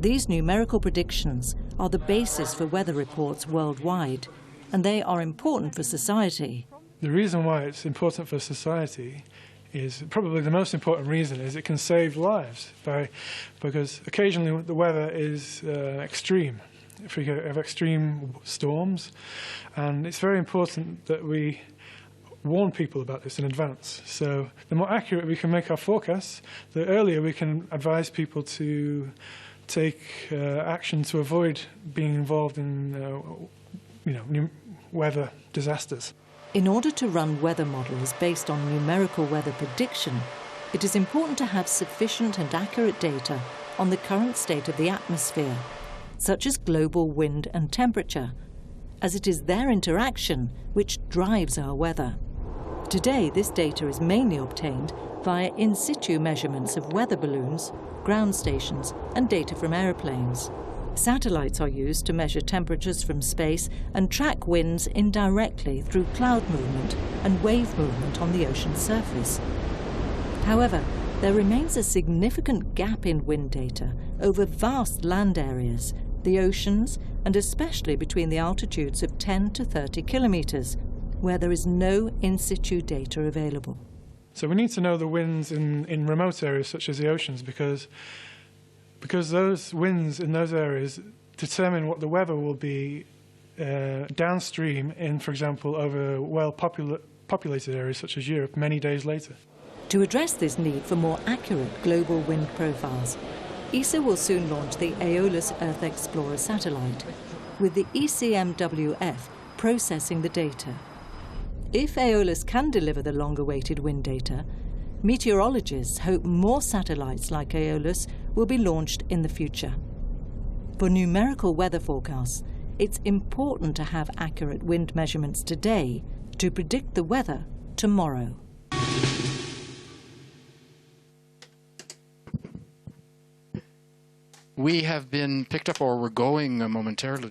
These numerical predictions are the basis for weather reports worldwide, and they are important for society.
The reason why it's important for society is probably the most important reason is it can save lives because occasionally the weather is extreme. If we have extreme storms, and it's very important that we warn people about this in advance. So the more accurate we can make our forecasts, the earlier we can advise people to take action to avoid being involved in weather disasters.
In order to run weather models based on numerical weather prediction, it is important to have sufficient and accurate data on the current state of the atmosphere, such as global wind and temperature, as it is their interaction which drives our weather. Today, this data is mainly obtained via in-situ measurements of weather balloons, ground stations, and data from aeroplanes. Satellites are used to measure temperatures from space and track winds indirectly through cloud movement and wave movement on the ocean's surface. However, there remains a significant gap in wind data over vast land areas, the oceans, and especially between the altitudes of 10 to 30 kilometers, where there is no in-situ data available.
So we need to know the winds in remote areas such as the oceans because those winds in those areas determine what the weather will be downstream in, for example, over well-populated areas such as Europe many days later.
To address this need for more accurate global wind profiles, ESA will soon launch the Aeolus Earth Explorer satellite, with the ECMWF processing the data. If Aeolus can deliver the long-awaited wind data, meteorologists hope more satellites like Aeolus will be launched in the future. For numerical weather forecasts, it's important to have accurate wind measurements today to predict the weather tomorrow.
We have been picked up, or we're going momentarily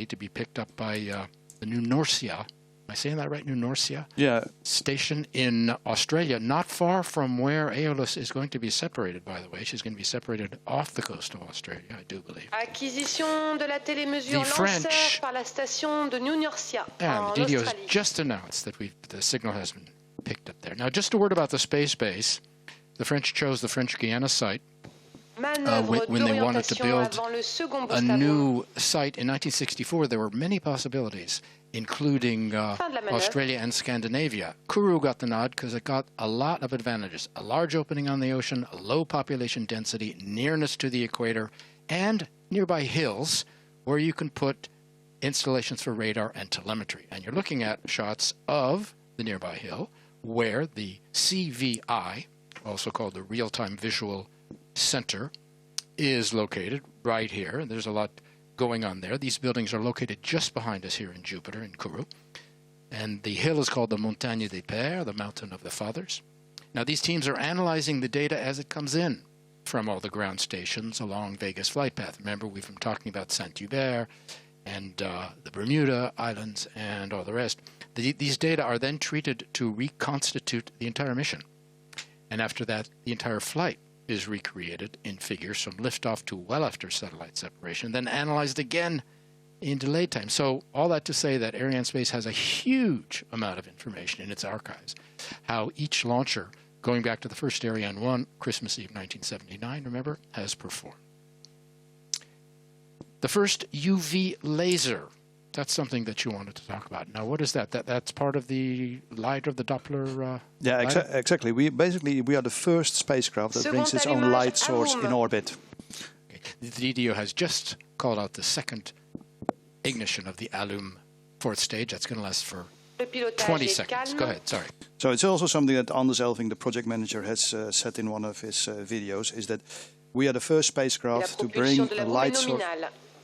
to be picked up by the New Norcia. Am I saying that right? New Norcia?
Yeah.
Station in Australia, not far from where Aeolus is going to be separated, by the way. She's going to be separated off the coast of Australia, I do believe.
Acquisition de la télémesure lanceur par la station de New Norcia.
And the DDO has just announced that the signal has been picked up there. Now, just a word about the space base. The French chose the French Guiana site when they wanted to build a new site in 1964. There were many possibilities, including Australia and Scandinavia. Kourou got the nod because it got a lot of advantages. A large opening on the ocean, a low population density, nearness to the equator, and nearby hills where you can put installations for radar and telemetry. And you're looking at shots of the nearby hill where the CVI, also called the Real-Time Visual Center, is located right here. And there's a lot going on there. These buildings are located just behind us here in Jupiter, in Kourou. And the hill is called the Montagne des Pères, the Mountain of the Fathers. Now, these teams are analyzing the data as it comes in from all the ground stations along Vega's flight path. Remember, we've been talking about Saint-Hubert and the Bermuda Islands and all the rest. These data are then treated to reconstitute the entire mission. And after that, the entire flight is recreated in figures from liftoff to well after satellite separation, then analyzed again in delayed time. So all that to say that Arianespace has a huge amount of information in its archives. How each launcher, going back to the first Ariane 1, Christmas Eve 1979, remember, has performed. The first UV laser. That's something that you wanted to talk about. Now, what is that? That's part of the LiDAR, the Doppler
yeah, exactly. We are the first spacecraft that brings its own light source in orbit.
Okay. The DDO has just called out the second ignition of the Alum fourth stage. That's going to last for 20 seconds. Go ahead, sorry.
So it's also something that Anders Elving, the project manager, has said in one of his videos, is that we are the first spacecraft to bring a light source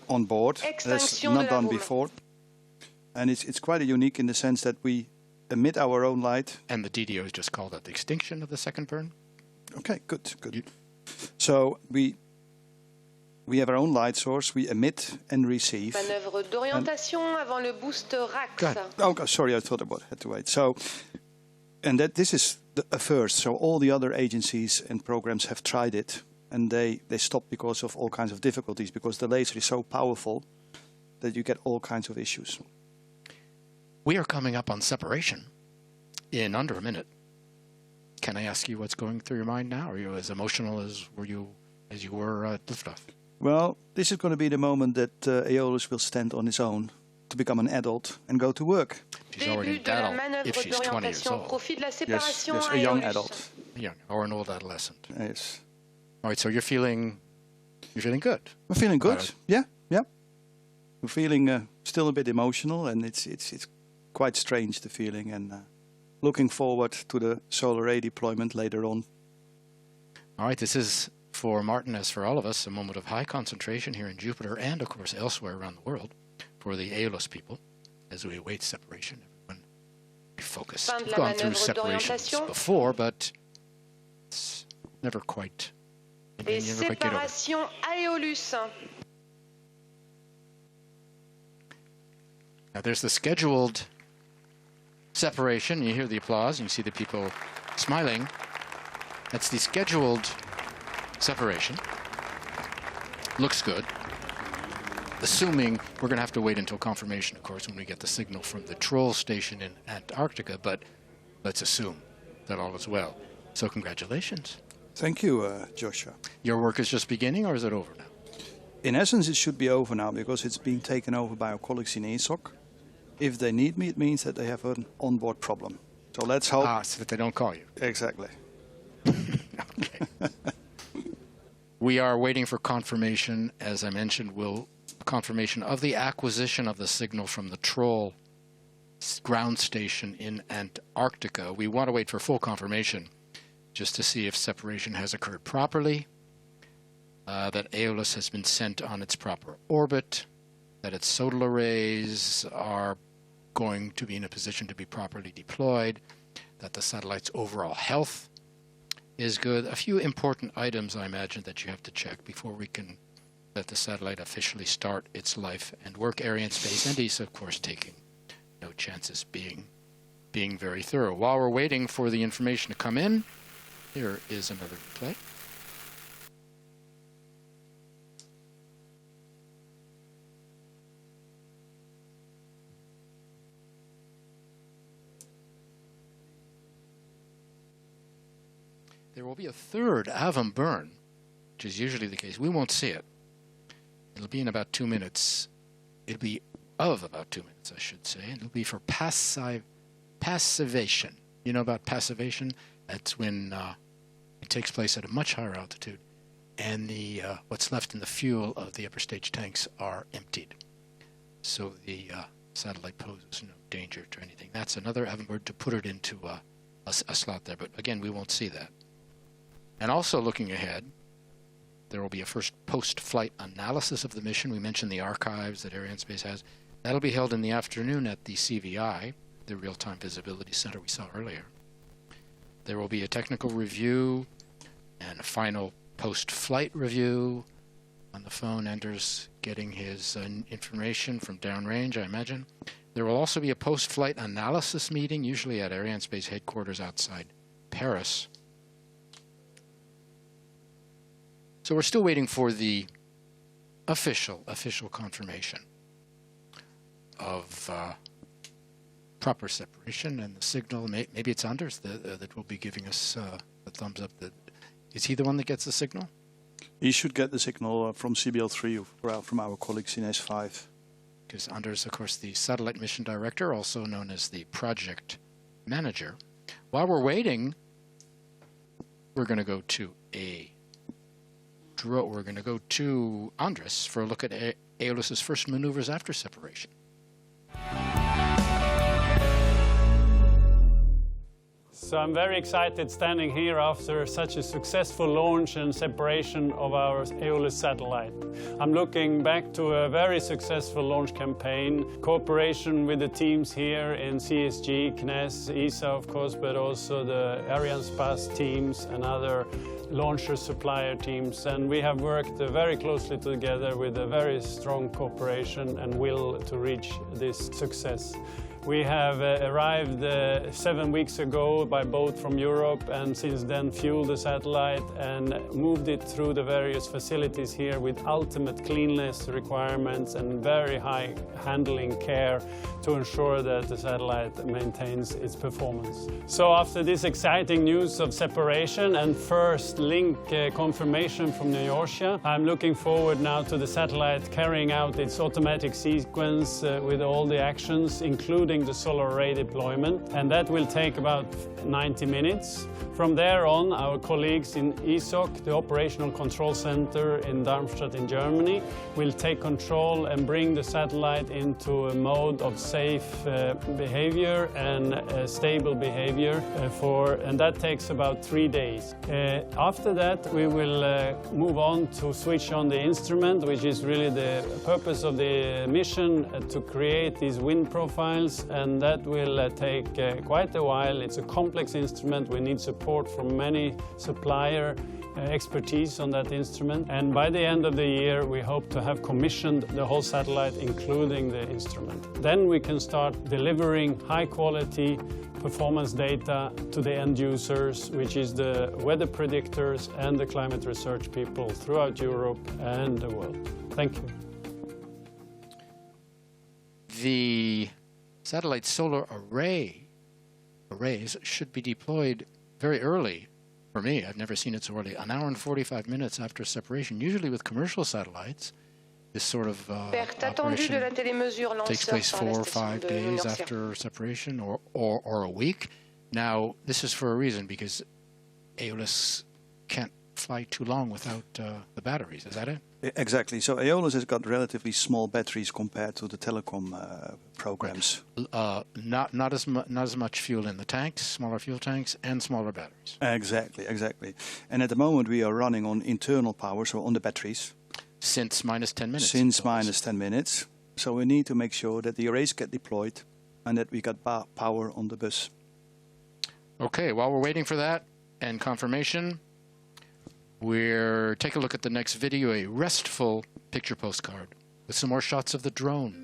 on board. That's not done before. And it's quite unique in the sense that we emit our own light.
And the DDO has just called it the extinction of the second burn?
Okay, good. So we have our own light source, we emit and receive.
Manœuvre d'orientation avant le booster RAX.
Oh, sorry, I thought I had to wait. So, and this is a first. So all the other agencies and programs have tried it. And they stopped because of all kinds of difficulties, because the laser is so powerful that you get all kinds of issues.
We are coming up on separation in under a minute. Can I ask you what's going through your mind now? Are you as emotional as you were at liftoff?
Well, this is going to be the moment that Aeolus will stand on its own to become an adult and go to work.
She's already an adult if she's 20 years old.
Yes, a young adult.
Young, or an old adolescent.
Yes. All
right, so you're feeling good.
I'm feeling good. Yeah. I'm feeling still a bit emotional, and it's quite strange, the feeling, and looking forward to the solar array deployment later on.
All right, this is for Martin, as for all of us, a moment of high concentration here in Jupiter and, of course, elsewhere around the world for the Aeolus people as we await separation. Everyone be focused. We've gone through separations before, but it's never quite.
Et séparation Aeolus.
Now there's the scheduled separation. You hear the applause, and you see the people smiling. That's the scheduled separation. Looks good. Assuming we're going to have to wait until confirmation, of course, when we get the signal from the Troll station in Antarctica, but let's assume that all is well. So congratulations.
Thank you, Joshua.
Your work is just beginning, or is it over now?
In essence, it should be over now, because it's being taken over by our colleagues in ESOC. If they need me, it means that they have an onboard problem. So let's hope.
So that they don't call you.
Exactly.
Okay. We are waiting for confirmation, as I mentioned, confirmation of the acquisition of the signal from the Troll ground station in Antarctica. We want to wait for full confirmation just to see if separation has occurred properly, that Aeolus has been sent on its proper orbit, that its solar arrays are going to be in a position to be properly deployed, that the satellite's overall health is good. A few important items, I imagine, that you have to check before we can let the satellite officially start its life and work. Arianespace and ESA, of course, taking no chances, being very thorough. While we're waiting for the information to come in, here is another replay. There will be a third avant burn, which is usually the case. We won't see it. It'll be in about 2 minutes. It'll be of about 2 minutes, I should say. It'll be for passivation. You know about passivation? That's when it takes place at a much higher altitude, and the what's left in the fuel of the upper stage tanks are emptied. So the satellite poses no danger to anything. That's another avant burn to put it into a slot there. But again, we won't see that. And also looking ahead, there will be a first post-flight analysis of the mission. We mentioned the archives that Arianespace has. That'll be held in the afternoon at the CVI, the Real-Time Visibility Center we saw earlier. There will be a technical review and a final post-flight review. On the phone, Anders getting his information from downrange, I imagine. There will also be a post-flight analysis meeting, usually at Arianespace headquarters outside Paris. So we're still waiting for the official confirmation of proper separation and the signal. Maybe it's Anders that will be giving us the thumbs up. Is he the one that gets the signal?
He should get the signal from CBL3 from our colleagues in S5.
Because Anders, of course, the satellite mission director, also known as the project manager. While we're waiting, we're going to go to we're going to go to Andres for a look at Aeolus's first maneuvers after separation.
So I'm very excited standing here after such a successful launch and separation of our Aeolus satellite. I'm looking back to a very successful launch campaign, cooperation with the teams here in CSG, CNES, ESA of course, but also the Arianespace teams and other launcher supplier teams, and we have worked very closely together with a very strong cooperation and will to reach this success. We have arrived 7 weeks ago by boat from Europe, and since then fueled the satellite and moved it through the various facilities here with ultimate cleanliness requirements and very high handling care to ensure that the satellite maintains its performance. So after this exciting news of separation and first link confirmation from New York, I'm looking forward now to the satellite carrying out its automatic sequence with all the actions, including the solar array deployment, and that will take about 90 minutes. From there on, our colleagues in ESOC, the Operational Control Center in Darmstadt in Germany, will take control and bring the satellite into a mode of safe behavior and stable behavior, and that takes about 3 days. After that, we will move on to switch on the instrument, which is really the purpose of the mission, to create these wind profiles, and that will take quite a while. It's a complex instrument. We need support from many supplier expertise on that instrument, and by the end of the year we hope to have commissioned the whole satellite, including the instrument. Then we can start delivering high quality performance data to the end users, which is the weather predictors and the climate research people throughout Europe and the world. Thank you.
The satellite solar arrays should be deployed very early. For me, I've never seen it so early. 1 hour and 45 minutes after separation. Usually with commercial satellites, this sort of operation takes place 4 or 5 days after separation, or a week. Now, this is for a reason, because Aeolus can't fly too long without the batteries. Is that it?
Exactly. So Aeolus has got relatively small batteries compared to the telecom programs.
Not as much fuel in the tanks, smaller fuel tanks, and smaller batteries.
Exactly, exactly. And at the moment we are running on internal power, so on the batteries.
Since minus 10 minutes.
Since minus 10 minutes. So we need to make sure that the arrays get deployed and that we got power on the bus.
Okay, while we're waiting for that and confirmation, we'll take a look at the next video, a restful picture postcard with some more shots of the drone.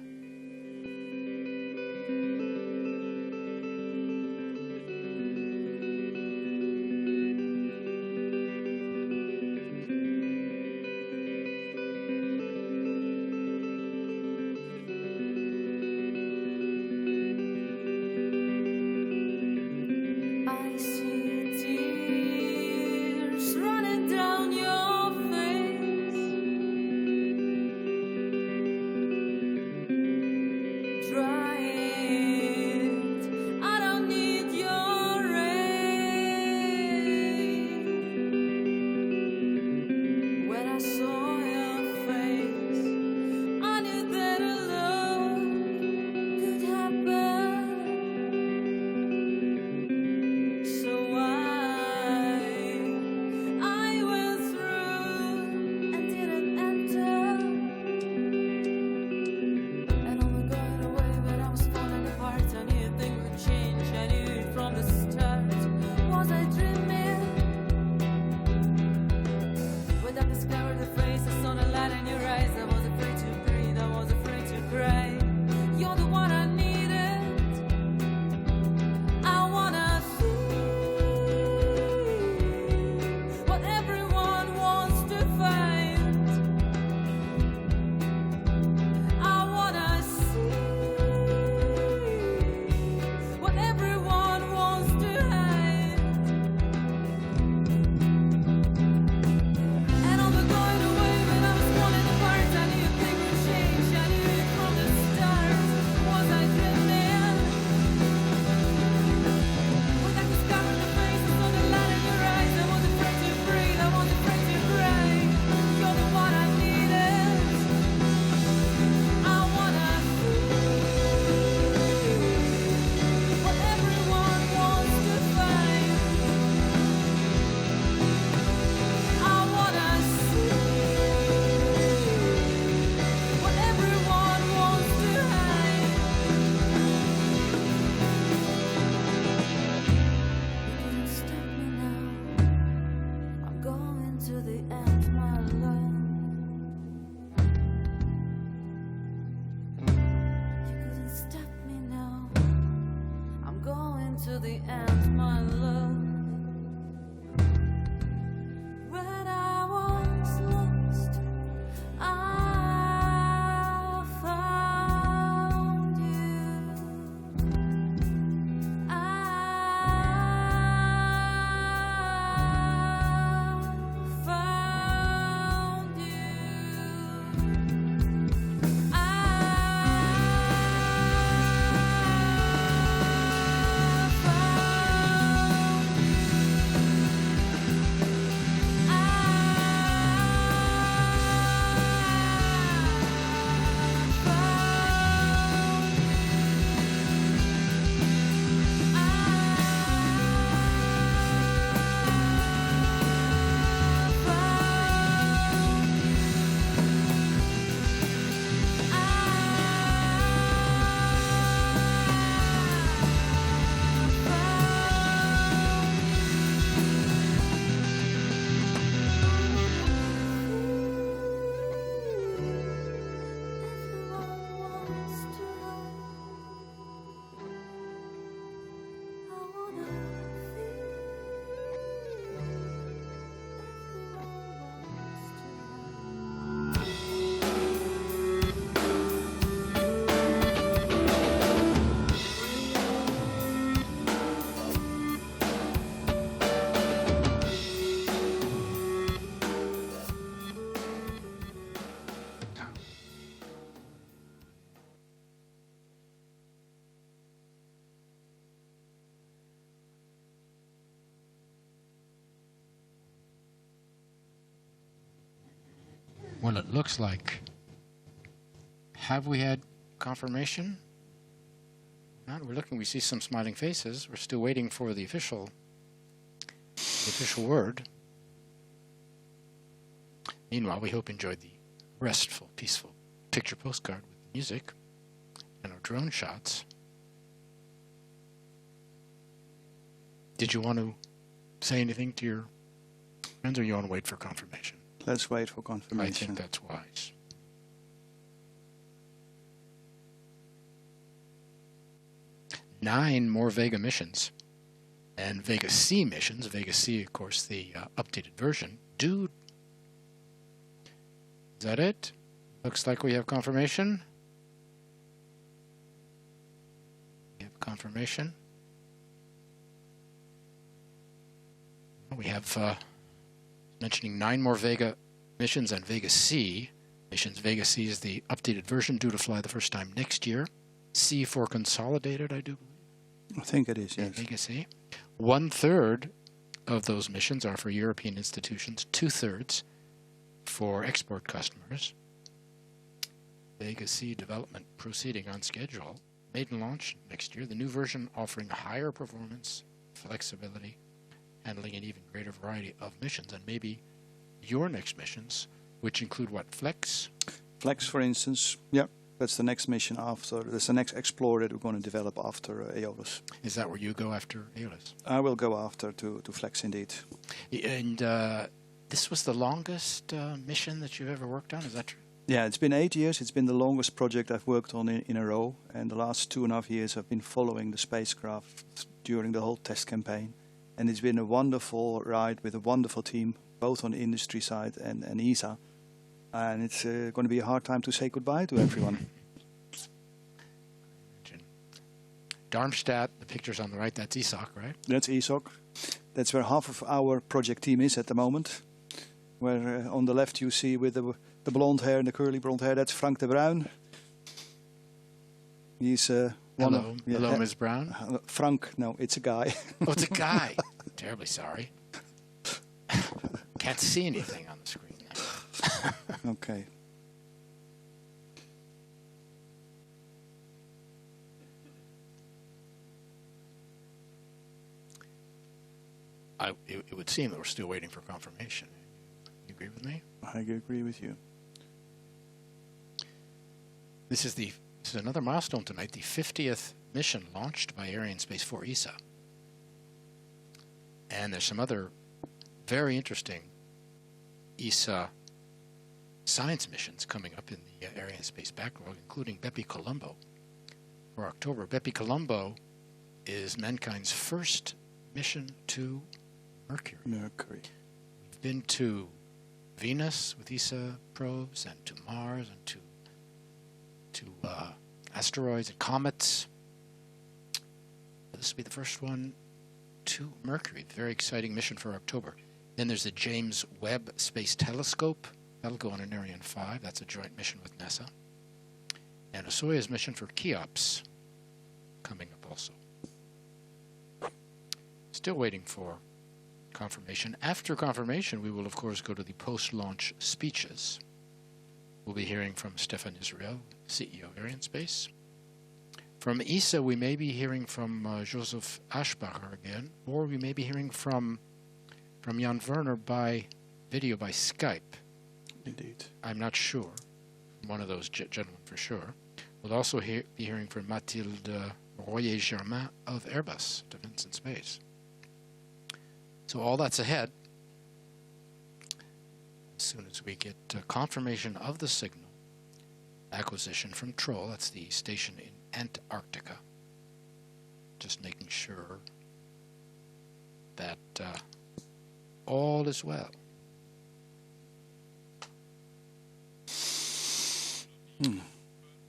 And I'm going away, but
Well, it looks like. Have we had confirmation? Not. We're looking. We see some smiling faces. We're still waiting for the official word. Meanwhile, we hope you enjoyed the restful, peaceful picture postcard with music and our drone shots. Did you want to say anything to your friends, or you want to wait for confirmation?
Let's wait for confirmation.
I think that's wise. Nine more Vega missions and Vega C missions. Vega C, of course, the updated version. Dude, is that it? Looks like we have confirmation. We have confirmation. We have mentioning 9 more Vega missions and Vega C missions. Vega C is the updated version, due to fly the first time next year. C for consolidated, I do believe.
I think it is, yes.
Vega C. 1/3 of those missions are for European institutions, 2/3 for export customers. Vega C development proceeding on schedule. Maiden launch next year. The new version offering higher performance, flexibility, handling an even greater variety of missions, and maybe your next missions, which include what, Flex?
Flex, for instance, yeah, that's the next mission after. That's the next Explorer that we're going to develop after Aeolus.
Is that where you go after Aeolus?
I will go after to Flex, indeed.
And this was the longest mission that you've ever worked on, is that true?
Yeah, it's been 8 years. It's been the longest project I've worked on in a row, and the last 2.5 years I've been following the spacecraft during the whole test campaign. And it's been a wonderful ride with a wonderful team, both on the industry side and ESA. And it's going to be a hard time to say goodbye to everyone.
Darmstadt, the pictures on the right, that's ESOC, right?
That's ESOC. That's where half of our project team is at the moment. Where on the left you see with the blonde hair and the curly blonde hair, that's Frank de Bruin. He's one
Hello,
of... Yeah,
hello, Ms. Brown.
Frank, no, it's a guy.
Oh, it's a guy. Terribly sorry. Can't see anything on the screen.
Okay.
It would seem that we're still waiting for confirmation. You agree with me?
I agree with you.
This is another milestone tonight, the 50th mission launched by Arianespace for ESA. And there's some other very interesting ESA science missions coming up in the Arianespace backlog, including Bepi Colombo for October. Bepi Colombo is mankind's first mission to Mercury. We've been to Venus with ESA probes, and to Mars, and to asteroids and comets. This will be the first one to Mercury. Very exciting mission for October. Then there's the James Webb Space Telescope. That'll go on an Ariane 5. That's a joint mission with NASA. And a Soyuz mission for Cheops coming up also. Still waiting for confirmation. After confirmation, we will, of course, go to the post-launch speeches. We'll be hearing from Stefan Israel, CEO of Arianespace. From ESA, we may be hearing from Joseph Aschbacher again, or we may be hearing from Jan Werner by video, by Skype.
Indeed.
I'm not sure. One of those gentlemen for sure. We'll also be hearing from Mathilde Royer-Germain of Airbus, Defence and Space. So all that's ahead. As soon as we get confirmation of the signal acquisition from Troll, that's the station in Antarctica. Just making sure that all is well.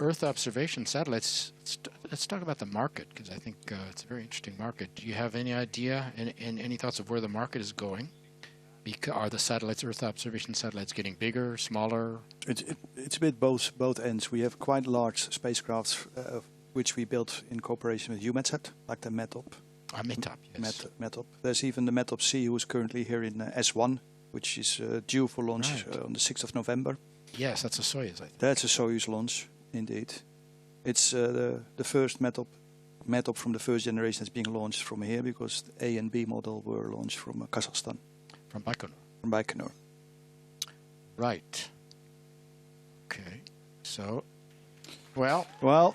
Earth observation satellites. Let's talk about the market, because I think it's a very interesting market. Do you have any idea and any thoughts of where the market is going? Are the satellites, Earth observation satellites, getting bigger, smaller?
It's a bit both ends. We have quite large spacecrafts which we built in cooperation with EUMETSAT, like the METOP.
METOP, yes.
METOP. There's even the METOP C, who is currently here in S1, which is due for launch on the 6th of November.
Yes, that's a Soyuz, I think.
That's a Soyuz launch, indeed. It's the first METOP from the first generation that's being launched from here, because the A and B model were launched from Kazakhstan.
From Baikonur.
From Baikonur.
Right. Okay. So, well.
Well.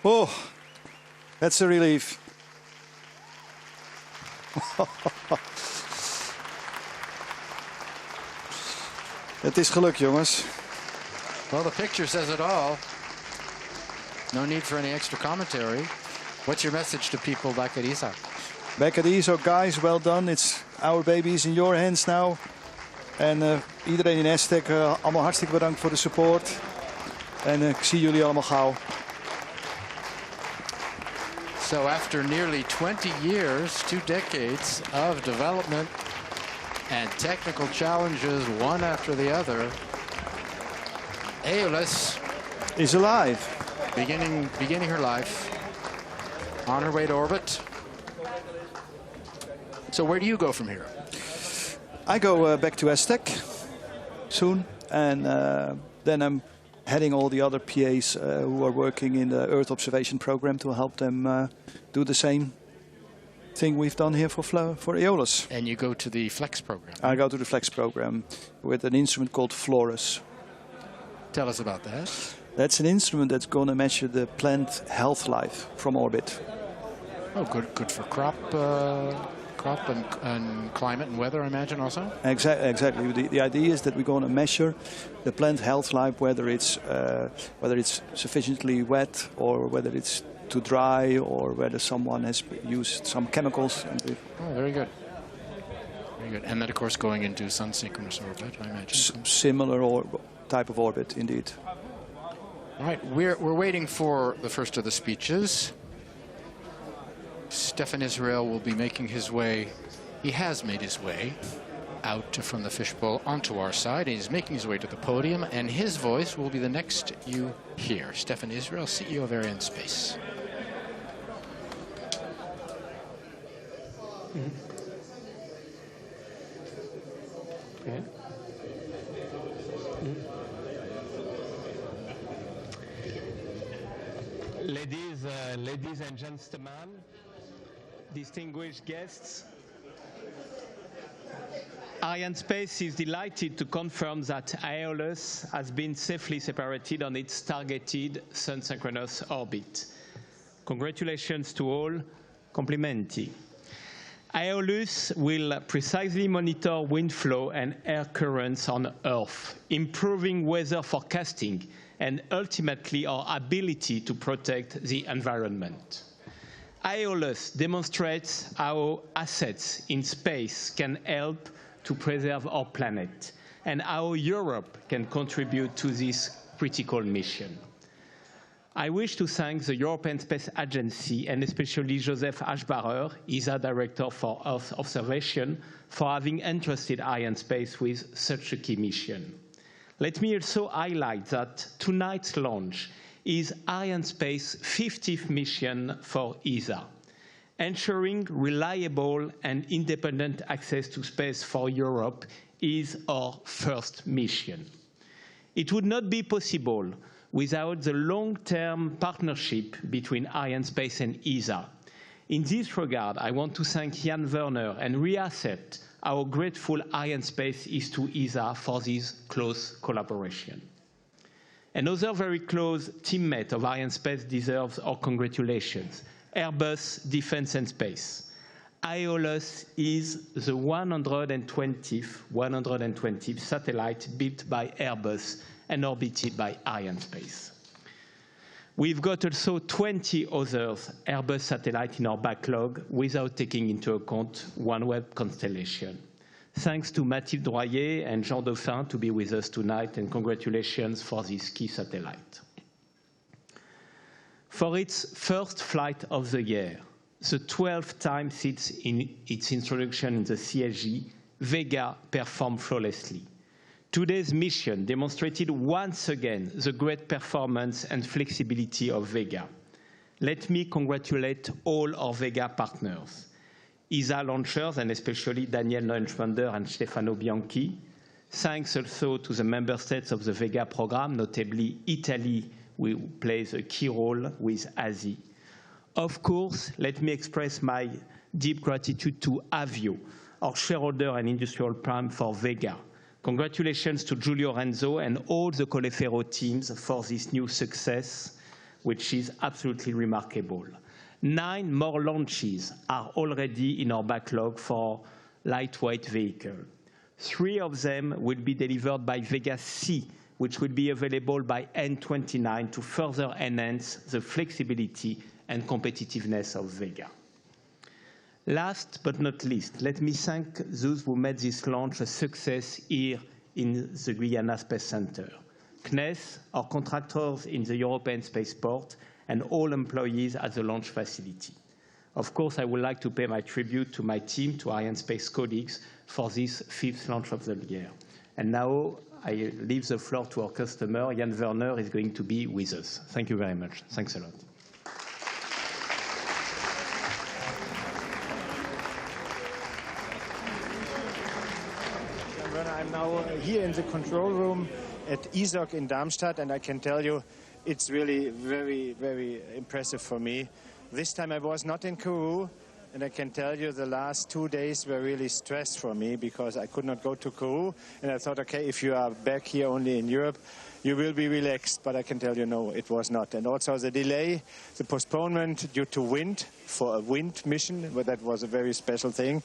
Oh, that's a relief. Het is geluk, jongens.
Well, the picture says it all. No need for any extra commentary. What's your message to people back at ESA?
Back at ESA, guys, well done. It's our babies in your hands now. En iedereen in Aztec, allemaal hartstikke bedankt voor de support. En ik zie jullie allemaal gauw.
So after nearly 20 years, 2 decades of development and technical challenges, one after the other, Aeolus
is alive.
Beginning her life, on her way to orbit. So where do you go from here?
I go back to Aztec soon, and then I'm heading all the other PAs who are working in the Earth observation program to help them do the same thing we've done here for Aeolus.
And you go to the FLEX program?
I go to the FLEX program with an instrument called Flores.
Tell us about that.
That's an instrument that's going to measure the plant health life from orbit.
Oh, good for crop and climate and weather, I imagine, also?
Exactly. The idea is that we're going to measure the plant health life, whether it's sufficiently wet or whether it's too dry or whether someone has used some chemicals.
Oh, very good. Very good. And that, of course, going into sun-synchronous orbit, I imagine.
Similar type of orbit, indeed.
All right, we're waiting for the first of the speeches. Stefan Israel will be making his way. He has made his way out from the fishbowl onto our side, and he's making his way to the podium, and his voice will be the next you hear. Stefan Israel, CEO of Arianespace.
Okay. Ladies and gentlemen, distinguished guests, Arianespace is delighted to confirm that Aeolus has been safely separated on its targeted sun-synchronous orbit. Congratulations to all. Complimenti. Aeolus will precisely monitor wind flow and air currents on Earth, improving weather forecasting and ultimately our ability to protect the environment. Aeolus demonstrates how assets in space can help to preserve our planet and how Europe can contribute to this critical mission. I wish to thank the European Space Agency and especially Joseph Aschbacher, ESA Director for Earth Observation, for having entrusted Arianespace with such a key mission. Let me also highlight that tonight's launch is Arianespace's 50th mission for ESA. Ensuring reliable and independent access to space for Europe is our first mission. It would not be possible without the long-term partnership between Arianespace and ESA. In this regard, I want to thank Jan Werner and reassert how grateful Arianespace is to ESA for this close collaboration. Another very close teammate of Arianespace deserves our congratulations, Airbus Defence and Space. Aeolus is the 120th satellite built by Airbus and orbited by Arianespace. We've got also 20 other Airbus satellites in our backlog without taking into account OneWeb constellation. Thanks to Mathilde Droyer and Jean Dauphin to be with us tonight, and congratulations for this key satellite. For its first flight of the year, the 12th time since its introduction in the CSG, Vega performed flawlessly. Today's mission demonstrated once again the great performance and flexibility of Vega. Let me congratulate all our Vega partners, ESA launchers and especially Daniel Neuenschwander and Stefano Bianchi, Thanks also to the member states of the Vega program, notably Italy, who plays a key role with ASI. Of course, let me express my deep gratitude to Avio, our shareholder and industrial prime for Vega. Congratulations to Giulio Renzo and all the Colleferro teams for this new success, which is absolutely remarkable. 9 more launches are already in our backlog for lightweight vehicle. 3 of them will be delivered by Vega C, which will be available by end 29 to further enhance the flexibility and competitiveness of Vega. Last but not least, let me thank those who made this launch a success here in the Guyana Space Center. CNES, our contractors in the European spaceport, and all employees at the launch facility. Of course, I would like to pay my tribute to my team, to Arianespace colleagues, for this 5th launch of the year. And now I leave the floor to our customer. Jan Werner is going to be with us. Thank you very much. Thanks a lot.
I'm now here in the control room at ESOC in Darmstadt, and I can tell you it's really very, very impressive for me. This time I was not in Kourou, and I can tell you the last 2 days were really stressed for me because I could not go to Kourou, and I thought, okay, if you are back here only in Europe, you will be relaxed, but I can tell you, no, it was not. And also the delay, the postponement due to wind, for a wind mission, but that was a very special thing.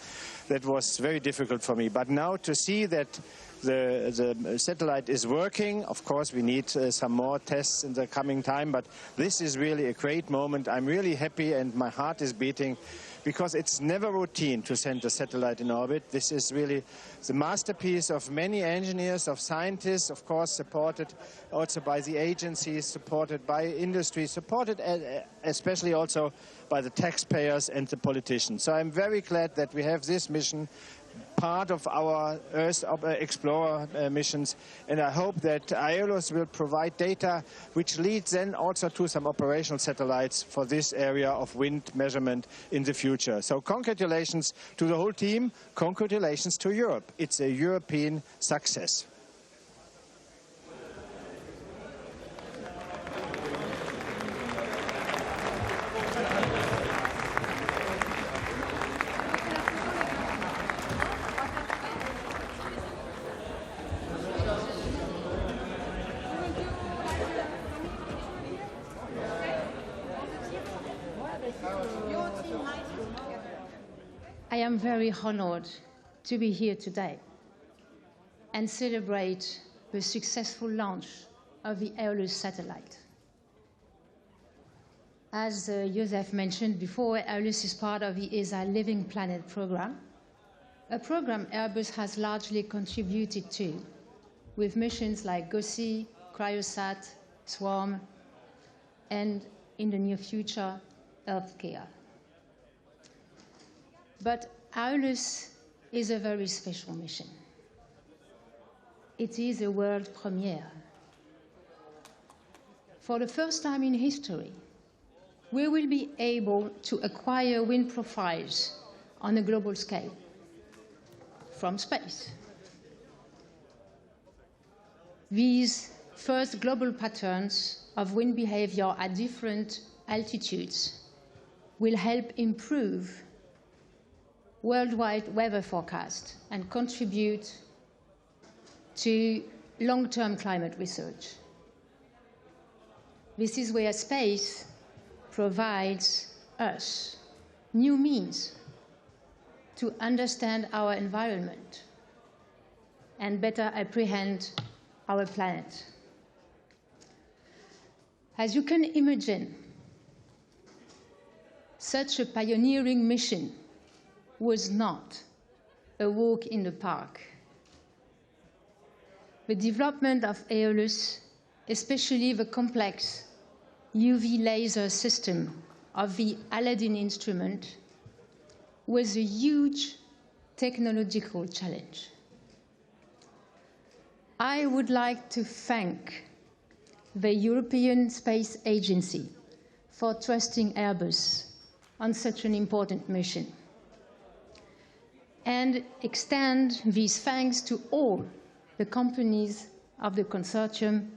That was very difficult for me. But now to see that the satellite is working, of course we need some more tests in the coming time, but this is really a great moment. I'm really happy and my heart is beating, because it's never routine to send a satellite in orbit. This is really the masterpiece of many engineers, of scientists, of course supported also by the agencies, supported by industry, supported especially also by the taxpayers and the politicians. So I'm very glad that we have this mission, part of our Earth Explorer missions, and I hope that Aeolus will provide data which leads then also to some operational satellites for this area of wind measurement in the future. So congratulations to the whole team, congratulations to Europe. It's a European success.
I am very honored to be here today and celebrate the successful launch of the Aeolus satellite. As Joseph mentioned before, Aeolus is part of the ESA Living Planet program, a program Airbus has largely contributed to, with missions like GOSI, Cryosat, Swarm, and in the near future, Healthcare. But Aeolus is a very special mission. It is a world premiere. For the first time in history, we will be able to acquire wind profiles on a global scale from space. These first global patterns of wind behavior at different altitudes will help improve worldwide weather forecast and contribute to long-term climate research. This is where space provides us new means to understand our environment and better apprehend our planet. As you can imagine, such a pioneering mission was not a walk in the park. The development of Aeolus, especially the complex UV laser system of the Aladdin instrument, was a huge technological challenge. I would like to thank the European Space Agency for trusting Airbus on such an important mission, and extend these thanks to all the companies of the consortium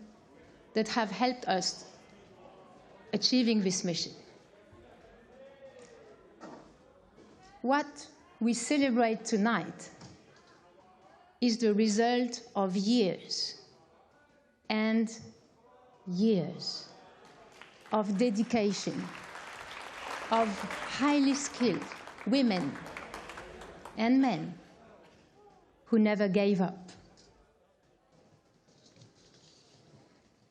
that have helped us achieving this mission. What we celebrate tonight is the result of years and years of dedication of highly skilled women and men who never gave up.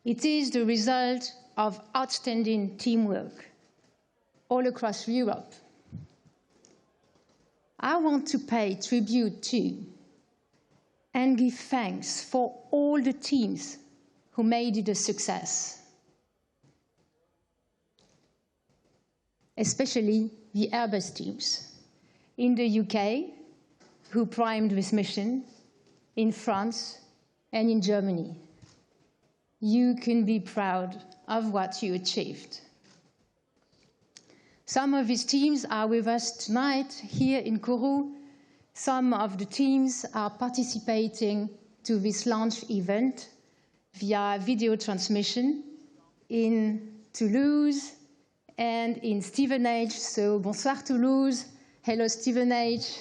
It is the result of outstanding teamwork all across Europe. I want to pay tribute to and give thanks for all the teams who made it a success, especially the Airbus teams in the UK, who primed this mission, in France and in Germany. You can be proud of what you achieved. Some of these teams are with us tonight here in Kourou. Some of the teams are participating to this launch event via video transmission in Toulouse and in Stevenage. So bonsoir Toulouse, hello Stevenage.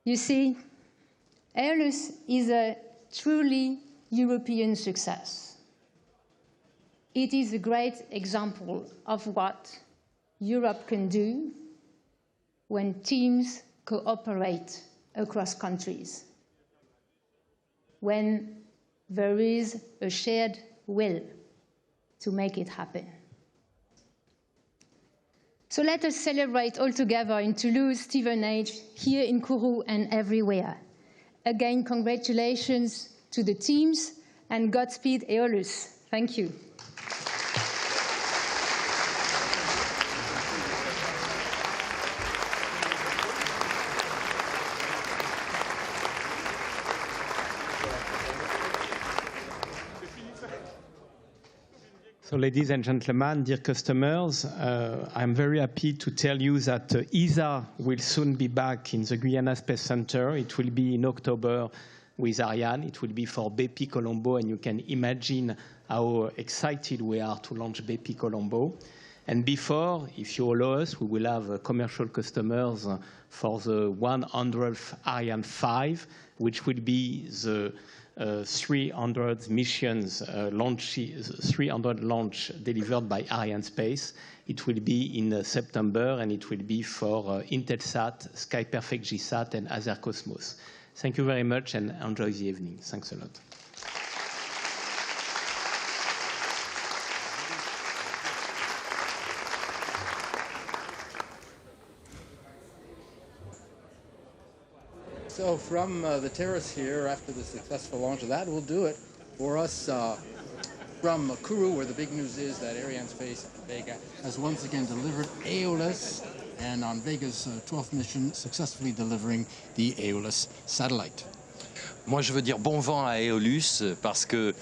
You see, Aeolus is a truly European success. It is a great example of what Europe can do when teams cooperate across countries, when there is a shared will to make it happen. So let us celebrate all together in Toulouse, Stevenage, here in Kourou and everywhere. Again, congratulations to the teams and Godspeed Aeolus. Thank you.
So, ladies and gentlemen, dear customers, I'm very happy to tell you that ESA will soon be back in the Guyana Space Center. It will be in October with Ariane. It will be for BP Colombo, and you can imagine how excited we are to launch BP Colombo. And before, if you allow us, we will have commercial customers for the 100th Ariane 5, which will be the 300 missions, 300 launch delivered by Arianespace. It will be in September, and it will be for Intelsat, SkyPerfect GSAT, and Azer Cosmos. Thank you very much, and enjoy the evening. Thanks a lot.
So from the terrace here, after the successful launch of that, will do it for us from Kourou, where the big news is that Arianespace Vega has once again delivered Aeolus, and on Vega's 12th mission, successfully delivering the Aeolus satellite.
Moi, je veux dire bon vent à Aeolus parce que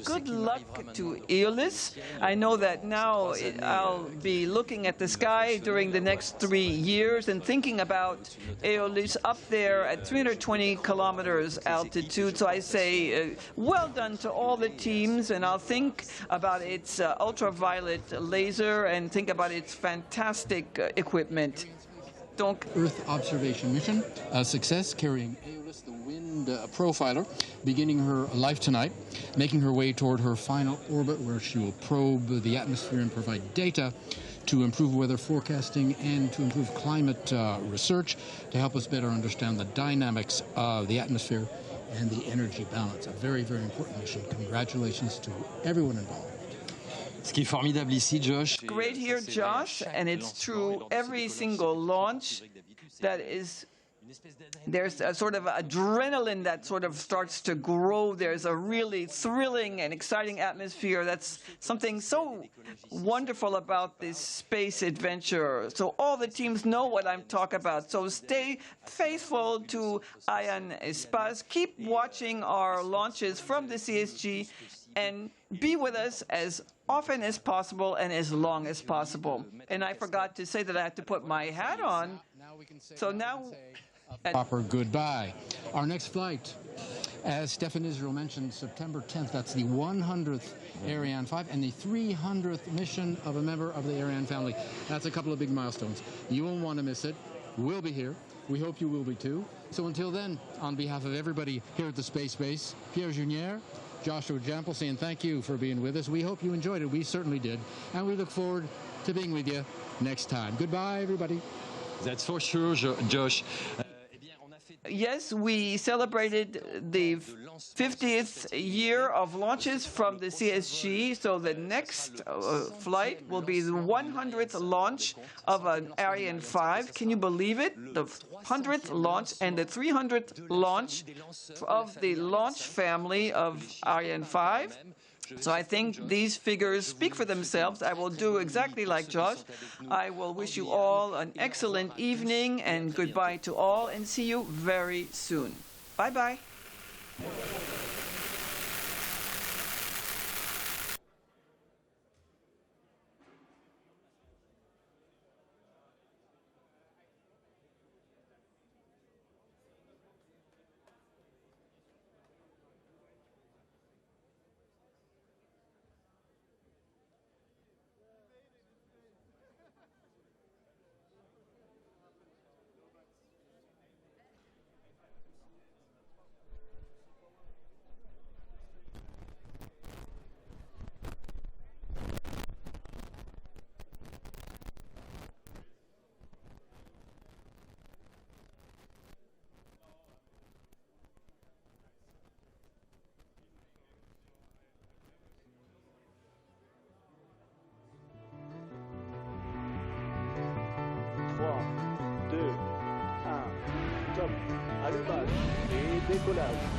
good luck to Aeolus. I know that now I'll be looking at the sky during the next 3 years and thinking about Aeolus up there at 320 kilometers altitude. So I say well done to all the teams, and I'll think about its ultraviolet laser and think about its fantastic equipment.
Earth observation mission, a success, carrying Aeolus, the wind profiler, beginning her life tonight, making her way toward her final orbit, where she will probe the atmosphere and provide data to improve weather forecasting and to improve climate research, to help us better understand the dynamics of the atmosphere and the energy balance. A very, very important mission. Congratulations to everyone involved.
Ce qui est formidable ici, Josh.
Great here, Josh, and it's true every single launch that is, there's a sort of adrenaline that sort of starts to grow. There's a really thrilling and exciting atmosphere. That's something so wonderful about this space adventure. So all the teams know what I'm talking about. So stay faithful to Arianespace. Keep watching our launches from the CSG and be with us as often as possible and as long as possible. And I forgot to say that I had to put my hat on. So now...
Proper goodbye. Our next flight As Stefan Israel mentioned, September 10th, that's the 100th Ariane 5 and the 300th mission of a member of the Ariane family. That's a couple of big milestones. You won't want to miss it. We'll be here. We hope you will be too. So until then, on behalf of everybody here at the Space Base, Pierre Junier, Joshua Jampel saying thank you for being with us. We hope you enjoyed it. We certainly did. And we look forward to being with you next time. Goodbye, everybody.
That's for sure, Josh.
Yes, we celebrated the 50th year of launches from the CSG, so the next flight will be the 100th launch of an Ariane 5. Can you believe it? The 100th launch and the 300th launch of the launch family of Ariane 5. So I think these figures speak for themselves. I will do exactly like Josh. I will wish you all an excellent evening and goodbye to all, and see you very soon. Bye-bye.
Allumage et décollage.